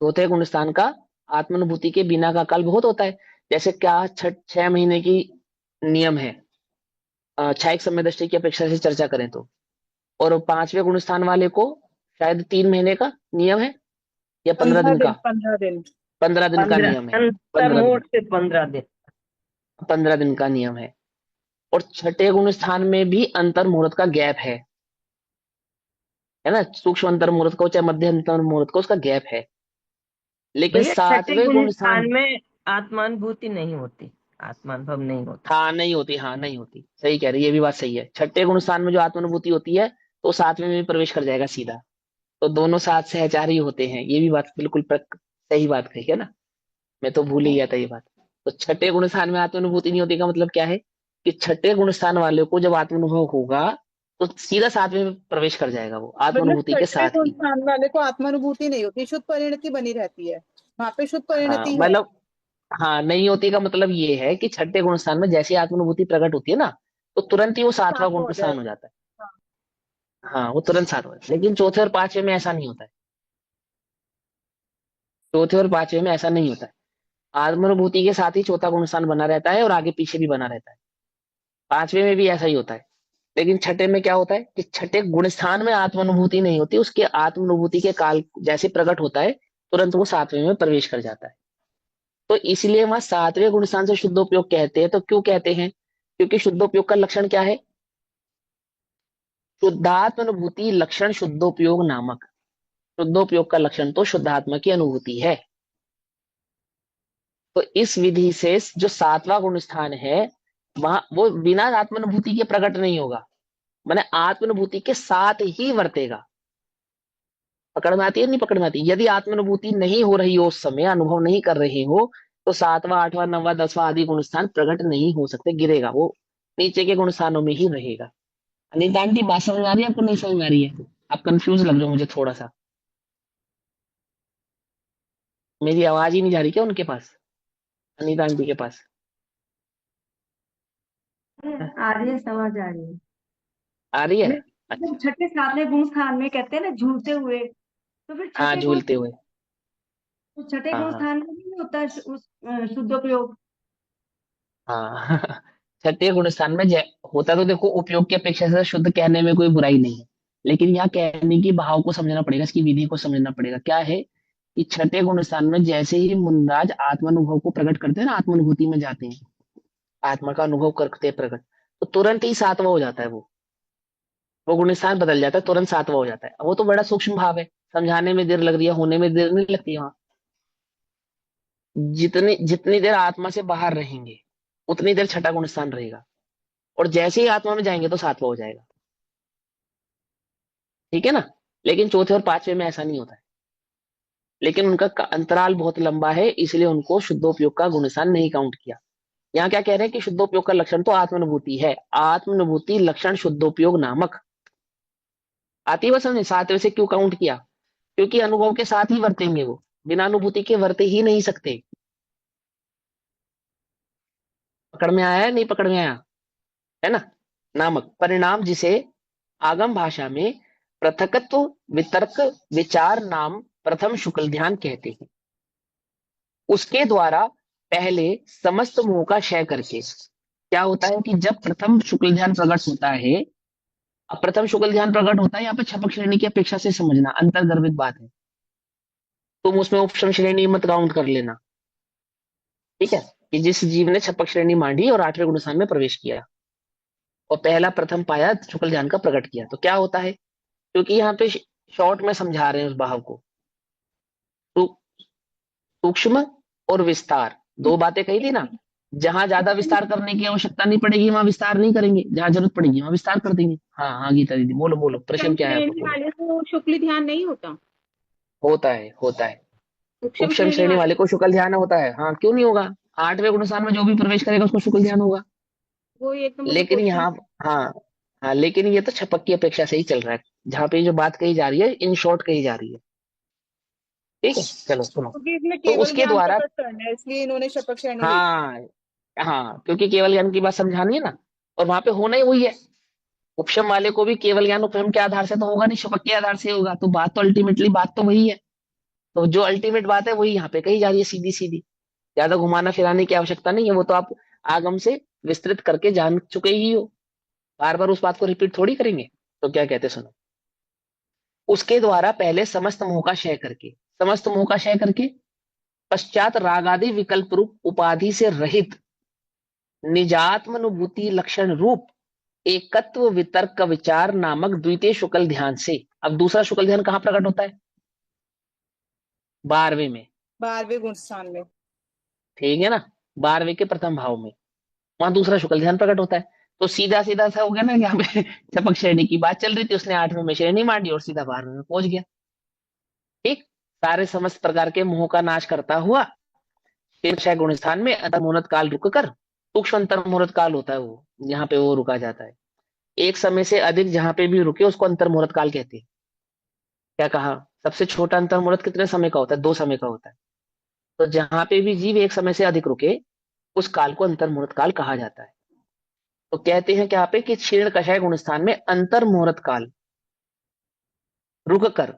चौथे गुण स्थान का आत्मानुभूति के बिना का काल बहुत होता है। जैसे क्या 6 महीने की नियम है, क्षयिक समय दृष्टि की अपेक्षा से चर्चा करें तो। और पांचवें गुण स्थान वाले को शायद 3 महीने का नियम है या 15 दिन 15 दिन, का, 15 दिन। 15 दिन का 15 नियम है, अंतर 15 दिन, मोड़ से 15 दिन। 15 दिन का नियम है। और छठे गुण स्थान में भी अंतर मुहूर्त का गैप है ना, सूक्ष्म अंतर मुहूर्त को चाहे मध्य अंतर मुहूर्त को, उसका गैप है। लेकिन भैया छठे सातवें गुण गुण स्थान, स्थान में आत्मानुभूति नहीं होती, आत्मानुभव नहीं होता। हाँ नहीं होती, हाँ नहीं होती, सही कह रही है, ये भी बात सही है। छठे गुण स्थान में जो आत्मानुभूति होती है तो सातवें में भी प्रवेश कर जाएगा सीधा। तो दोनों साथ सहचारी होते हैं, ये भी बात बिल्कुल सही बात कही है ना, मैं तो भूल ही गया था ये बात। तो छठे गुण स्थान में आत्मानुभूति नहीं होती का मतलब क्या है, कि छठे गुण स्थान वाले को जब आत्मानुभव होगा तो सीधा सातवें में प्रवेश कर जाएगा वो मतलब आत्मानुभूति के छठवें साथ गुण ही। स्थान वाले को आत्मानुभूति नहीं होती, शुद्ध परिणति बनी रहती है, वहां पे शुद्ध हाँ परिणति है। मतलब, हाँ नहीं होती का मतलब ये है कि छठे गुण स्थान में जैसे ही आत्मानुभूति प्रकट होती है ना, तो तुरंत ही वो सातवां सातवां गुण हो स्थान हो जाएगा। जाता है। हाँ। हाँ वो तुरंत सातवां है। लेकिन चौथे और पांचवें में ऐसा नहीं होता है, चौथे और पांचवें में ऐसा नहीं होता है। आत्मानुभूति के साथ ही चौथा गुण स्थान बना रहता है और आगे पीछे भी बना रहता है। पांचवें में भी ऐसा ही होता है। लेकिन छठे में क्या होता है कि छठे गुण स्थान में आत्मानुभूति नहीं होती, उसके आत्मानुभूति के काल जैसे प्रकट होता है तुरंत वो सातवें में प्रवेश कर जाता है। तो इसलिए वहां सातवें गुण स्थान से शुद्धोपयोग कहते हैं। तो क्यों कहते हैं? क्योंकि शुद्धोपयोग का लक्षण क्या है? शुद्धात्म अनुभूति लक्षण शुद्धोपयोग नामक। शुद्धोपयोग का लक्षण तो शुद्धात्मा की अनुभूति है। तो इस विधि से जो सातवां गुण स्थान है, वहां वो बिना आत्मानुभूति के प्रकट नहीं होगा, माने आत्मानुभूति के साथ ही वर्तेगा। पकड़ में आती है नहीं? पकड़ में आती है। यदि आत्मानुभूति नहीं हो रही हो, उस समय अनुभव नहीं कर रहे हो, तो सातवां आठवां नौवां दसवां आदि गुण स्थान प्रकट नहीं हो सकते, गिरेगा वो, नीचे के गुण स्थानों में ही रहेगा। अनिता आंटी, बात समझ आ रही है आपको? नहीं समझ में आ रही है? आप कंफ्यूज लग रहे हो मुझे थोड़ा सा। मेरी आवाज ही नहीं जा रही क्या उनके पास, अनिता आंटी के पास? हाँ, आ रही है, समझ आ रही है। आ रही है। मैं अच्छा। जब छठे सातवें गुण स्थान में कहते हैं ना झूलते हुए, तो फिर हाँ, झूलते हुए। छठे हाँ गुण हाँ स्थान में भी नहीं होता है उस शुद्धोपयोग। हाँ। छठे गुण स्थान में होता तो देखो, उपयोग की अपेक्षा से शुद्ध कहने में कोई बुराई नहीं है, लेकिन यहाँ कहने की भाव को समझना पड़ेगा, इसकी विधि को समझना पड़ेगा। क्या है कि छठे गुण स्थान में जैसे ही मुनराज आत्मानुभव को प्रकट करते हैं ना, आत्मानुभूति में जाते हैं, आत्मा का अनुभव करते हैं प्रकट, तो तुरंत ही सातवां हो जाता है वो गुण स्थान बदल जाता है, तुरंत सातवां हो जाता है। वो तो बड़ा सूक्ष्म भाव है, समझाने में देर लग रही है, होने में देर नहीं लगती है वहां। जितनी जितनी देर आत्मा से बाहर रहेंगे, उतनी देर छठा गुण स्थान रहेगा, और जैसे ही आत्मा में जाएंगे तो सातवां हो जाएगा। ठीक है ना? लेकिन चौथे और पांचवे में ऐसा नहीं होता है, लेकिन उनका अंतराल बहुत लंबा है, इसलिए उनको शुद्धोपयोग का गुण स्थान नहीं काउंट किया। यहाँ क्या कह रहे हैं कि शुद्धोपयोग का लक्षण तो आत्मानुभूति है, आत्मानुभूति लक्षण शुद्धोपयोग नामक। आती है समझ? सातवें से क्यों काउंट किया? क्योंकि अनुभव के साथ ही वर्तेंगे वो, बिना अनुभूति के वर्ते ही नहीं सकते। पकड़ में आया है? नहीं पकड़ में आया? है ना? नामक परिणाम, जिसे आगम भाषा में पृथकत्व वितर्क विचार नाम प्रथम शुक्ल ध्यान कहते हैं, उसके द्वारा पहले समस्त मोह का क्षय करके। क्या होता है कि जब प्रथम शुक्ल ध्यान प्रकट होता है, अब प्रथम शुक्ल ध्यान प्रकट होता है, यहाँ पे छपक श्रेणी की अपेक्षा से समझना, अंतर्गर्भित बात है, तुम उसमें उपशम श्रेणी मत काउंट कर लेना। ठीक है? कि जिस जीव ने छपक श्रेणी मांडी और आठवें गुण स्थान में प्रवेश किया और पहला प्रथम पाया शुक्ल ध्यान का प्रकट किया, तो क्या होता है? क्योंकि यहाँ पे शॉर्ट में समझा रहे हैं उस भाव को, तो सूक्ष्म और विस्तार, दो बातें कही थी ना। जहां ज्यादा विस्तार करने की आवश्यकता नहीं पड़ेगी वहां विस्तार नहीं करेंगे, जहां जरूरत पड़ेगी वहां विस्तार कर देंगे। हाँ हाँ गीता दीदी, बोलो बोलो, प्रश्न उपशम क्या है आपका? श्रेणी बोलो। वाले को शुक्ल ध्यान नहीं होता? होता है, होता है। उपशम उपशम श्रेणी श्रेणी वाले वाले को शुक्ल ध्यान होता है, हाँ क्यों नहीं होगा? आठवें गुण स्थान में जो भी प्रवेश करेगा उसको शुक्ल ध्यान होगा। वो एक तो मुझे लेकिन क्वेश्चन। यहाँ, हाँ हाँ, लेकिन ये तो छपक की अपेक्षा से ही चल रहा है, जहाँ पे जो बात कही जा रही है इन शॉर्ट कही जा रही है। ठीक है, चलो सुनो। क्योंकि इसमें तो केवल उसके ज्ञान द्वारा, प्रकट करना है, इसलिए इन्होंने शपथ श्रेणी ली। हाँ हाँ, क्योंकि केवल ज्ञान की बात समझानी है ना, और वहां पे होना ही वही है। उपशम वाले को भी केवल ज्ञान उपशम के आधार से तो होगा नहीं, शपथ के आधार से होगा, तो बात तो अल्टीमेटली बात तो वही है। तो जो अल्टीमेट बात है वही यहाँ पे कही जा रही है, सीधी सीधी, ज्यादा घुमाना फिराने की आवश्यकता नहीं है, वो तो आप आगम से विस्तृत करके जान चुके ही हो, बार बार उस बात को रिपीट थोड़ी करेंगे। तो क्या कहते सुनो, उसके द्वारा पहले समस्त मोह का क्षय करके, समस्त मोह का क्षय करके पश्चात रागादि विकल्प रूप उपाधि से रहित निजात्मनुभूति लक्षण रूप एकत्व वितर्क का विचार नामक द्वितीय शुक्ल ध्यान से। अब दूसरा शुक्ल ध्यान कहाँ प्रकट होता है? 12वें में। 12वें गुण स्थान में। ठीक है ना? 12वें के प्रथम भाव में वहां दूसरा शुक्ल ध्यान प्रकट होता है। तो सीधा सीधा सा हो गया ना, यहाँ पे चपक श्रेणी की बात चल रही थी, उसने 8वें में श्रेणी मांडी और सीधा 12वें में पहुंच गया। ठीक, सारे समस्त प्रकार के मोह का नाश करता हुआ फिर क्षय गुण स्थान में अंतर्मुहूर्त काल रुक कर, सूक्ष्म अंतर्मुहूर्त काल होता है वो, यहाँ पे वो रुका जाता है। एक समय से अधिक जहां पे भी रुके उसको अंतर्मुहूर्त काल कहते हैं। क्या कहा? सबसे छोटा अंतर्मुहूर्त कितने समय का होता है? 2 समय का होता है। तो जहां पे भी जीव एक समय से अधिक रुके उस काल को अंतर्मुहूर्त काल कहा जाता है। तो कहते हैं क्या पे कि क्षीण कषाय गुण स्थान में अंतर्मुहूर्त काल रुक कर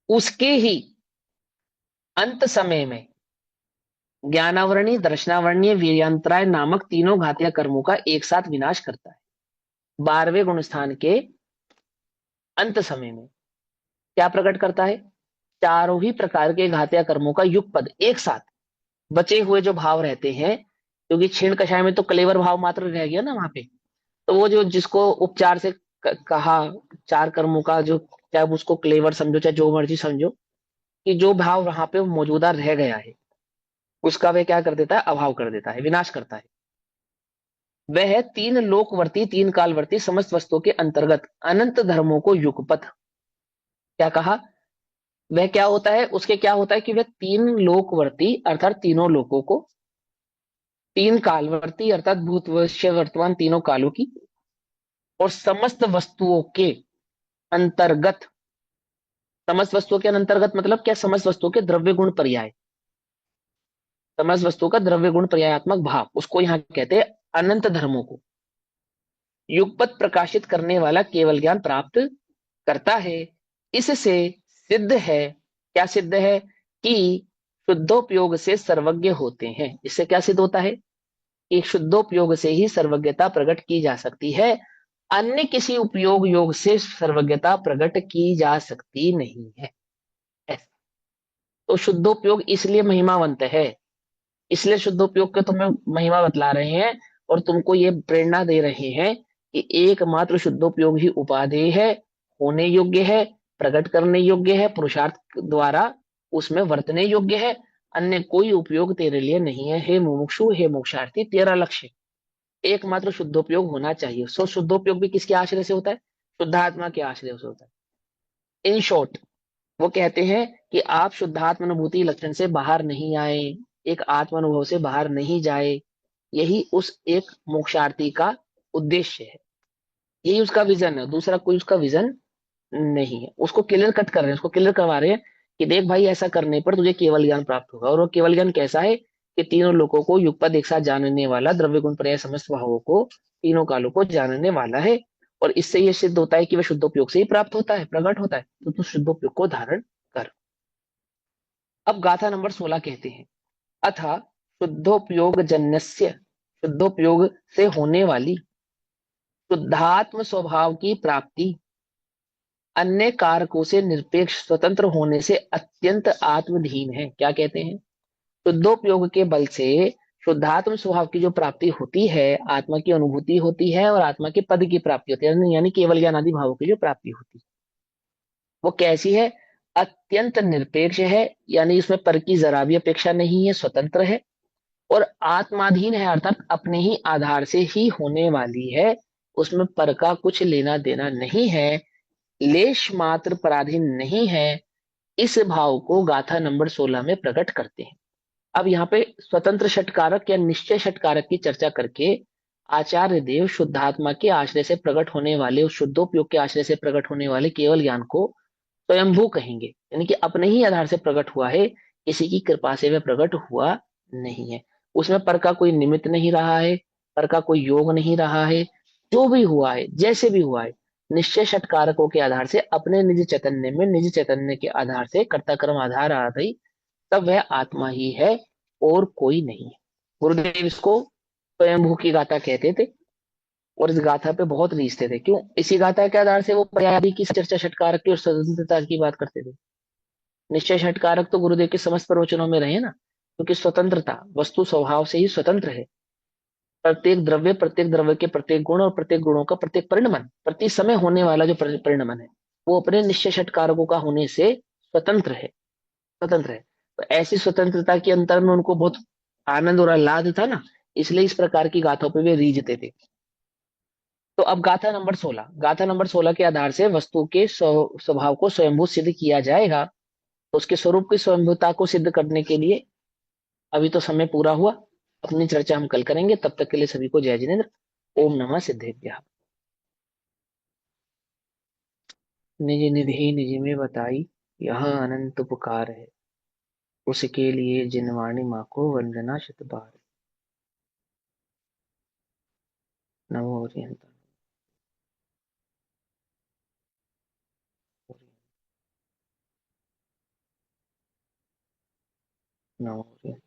उसके ही अंत समय में ज्ञानावरणी दर्शनावरणीय वीर्यांतराय नामक तीनों घातीय कर्मों का एक साथ विनाश करता है। 12वें गुण स्थान के अंत समय में क्या प्रकट करता है? चारों ही प्रकार के घातीय कर्मों का युगपद एक साथ बचे हुए जो भाव रहते हैं, क्योंकि क्षीण कषाय में तो कलेवर भाव मात्र रह गया ना वहां पे, तो वो जो जिसको उपचार से कहा, चार कर्मों का जो, चाहे आप उसको क्लेवर समझो चाहे जो मर्जी समझो, कि जो भाव वहां पे मौजूदा रह गया है उसका वह क्या कर देता है, अभाव कर देता है, विनाश करता है। वह है तीन लोकवर्ती तीन कालवर्ती समस्त वस्तुओं के अंतर्गत अनंत धर्मों को युगपथ। क्या कहा, वह क्या होता है, उसके क्या होता है कि वह तीन लोकवर्ती अर्थात तीनों लोकों को, तीन कालवर्ती अर्थात भूत भविष्य वर्तमान तीनों कालों की, और समस्त वस्तुओं के अंतर्गत, समस्त वस्तुओं के अंतर्गत मतलब क्या, समस्त वस्तुओं के द्रव्य गुण पर्याय, समस्त वस्तुओं का द्रव्य गुण पर्यायात्मक भाव, उसको यहाँ कहते हैं अनंत धर्मों को युगपत प्रकाशित करने वाला केवल ज्ञान प्राप्त करता है। इससे सिद्ध है, क्या सिद्ध है, कि शुद्धोपयोग से सर्वज्ञ होते हैं। इससे क्या सिद्ध होता है कि शुद्धोपयोग से ही सर्वज्ञता प्रकट की जा सकती है, अन्य किसी उपयोग योग से सर्वज्ञता प्रकट की जा सकती नहीं है। ऐसा। तो शुद्धोपयोग इसलिए महिमावंत है, इसलिए शुद्धोपयोग के तुम्हें महिमा बतला रहे हैं और तुमको ये प्रेरणा दे रहे हैं कि एकमात्र शुद्धोपयोग ही उपादेय है, होने योग्य है, प्रकट करने योग्य है, पुरुषार्थ द्वारा उसमें वर्तने योग्य है, अन्य कोई उपयोग तेरे लिए नहीं है। हे मुमुक्षु, हे मोक्षार्थी, तेरा लक्ष्य एकमात्र शुद्धोपयोग होना चाहिए। सो शुद्धोपयोग भी किसके आश्रय से होता है, शुद्धात्मा के आश्रय से होता है। इन शॉर्ट वो कहते हैं कि आप शुद्धात्म अनुभूति लक्षण से बाहर नहीं आए, एक आत्म अनुभव से बाहर नहीं जाए, यही उस एक मोक्षार्थी का उद्देश्य है, यही उसका विजन है, दूसरा कोई उसका विजन नहीं है। उसको क्लियर कट कर रहे हैं, उसको क्लियर करवा रहे हैं कि देख भाई ऐसा करने पर तुझे केवल ज्ञान प्राप्त होगा, और वो केवल ज्ञान कैसा है कि तीनों लोगों को युगपद एक साथ जानने वाला, द्रव्य गुण पर्याय समस्त भावों को, तीनों कालों को जानने वाला है। और इससे यह सिद्ध होता है कि वह शुद्धोपयोग से ही प्राप्त होता है, प्रकट होता है, तो तू शुद्धोपयोग को धारण कर। अब गाथा नंबर 16 कहते हैं, अथा शुद्धोपयोग जन्यस्य, शुद्धोपयोग से होने वाली शुद्धात्म स्वभाव की प्राप्ति अन्य कारकों से निरपेक्ष स्वतंत्र होने से अत्यंत आत्मधीन है। क्या कहते हैं, शुद्धोपयोग के बल से शुद्धात्म स्वभाव की जो प्राप्ति होती है, आत्मा की अनुभूति होती है और आत्मा के पद की प्राप्ति होती है, यानी केवल ज्ञान आदि भावों की जो प्राप्ति होती है, वो कैसी है, अत्यंत निरपेक्ष है, यानी इसमें पर की जरा भी अपेक्षा नहीं है, स्वतंत्र है, और आत्माधीन है अर्थात अपने ही आधार से ही होने वाली है, उसमें पर का कुछ लेना देना नहीं है, लेश मात्र पराधीन नहीं है। इस भाव को गाथा नंबर 16 में प्रकट करते हैं। अब यहाँ पे स्वतंत्र षटकारक या निश्चय षटकारक की चर्चा करके आचार्य देव शुद्धात्मा के आश्रय से प्रकट होने वाले, उस शुद्धोपयोग के आश्रय से प्रकट होने वाले केवल ज्ञान को स्वयंभू कहेंगे, यानी कि अपने ही आधार से प्रकट हुआ है, किसी की कृपा से वह प्रकट हुआ नहीं है, उसमें पर का कोई निमित्त नहीं रहा है, पर का कोई योग नहीं रहा है, जो भी हुआ है जैसे भी हुआ है निश्चय षटकारकों के आधार से अपने निज चैतन्य में, निज चैतन्य के आधार से कर्ता कर्म आधार आदि, तब वह आत्मा ही है और कोई नहीं है। गुरुदेव इसको स्वयंभू की गाथा कहते थे और इस गाथा पे बहुत रीझते थे। क्यों, इसी गाथा के आधार से वो पर्यायी की चर्चा षटकारक की और स्वतंत्रता की बात करते थे। निश्चय षटकारक तो गुरुदेव के समस्त प्रवचनों में रहे ना, क्योंकि स्वतंत्रता वस्तु स्वभाव से ही स्वतंत्र है। प्रत्येक द्रव्य के प्रत्येक गुण और प्रत्येक गुणों का प्रत्येक परिणमन, प्रति समय होने वाला जो परिणमन है, वो अपने निश्चय षटकारकों का होने से स्वतंत्र है, स्वतंत्र है। तो ऐसी स्वतंत्रता के अंतर में उनको बहुत आनंद और आह्लाद था ना, इसलिए इस प्रकार की गाथों पे वे रीझते थे। तो अब गाथा नंबर 16, गाथा नंबर 16 के आधार से वस्तु के स्वभाव को स्वयंभू सिद्ध किया जाएगा। तो उसके स्वरूप की स्वयंभूता को सिद्ध करने के लिए अभी तो समय पूरा हुआ, अपनी चर्चा हम कल करेंगे। तब तक के लिए सभी को जय जिनेन्द्र। ओम नमः सिद्धेभ्यः। निज निधि निज में बताई, यह अनंत उपकार है, उसके लिए जिनवाणी माँ को वंदना शत बार। नमो हरिहंत। नमो हरिहंत।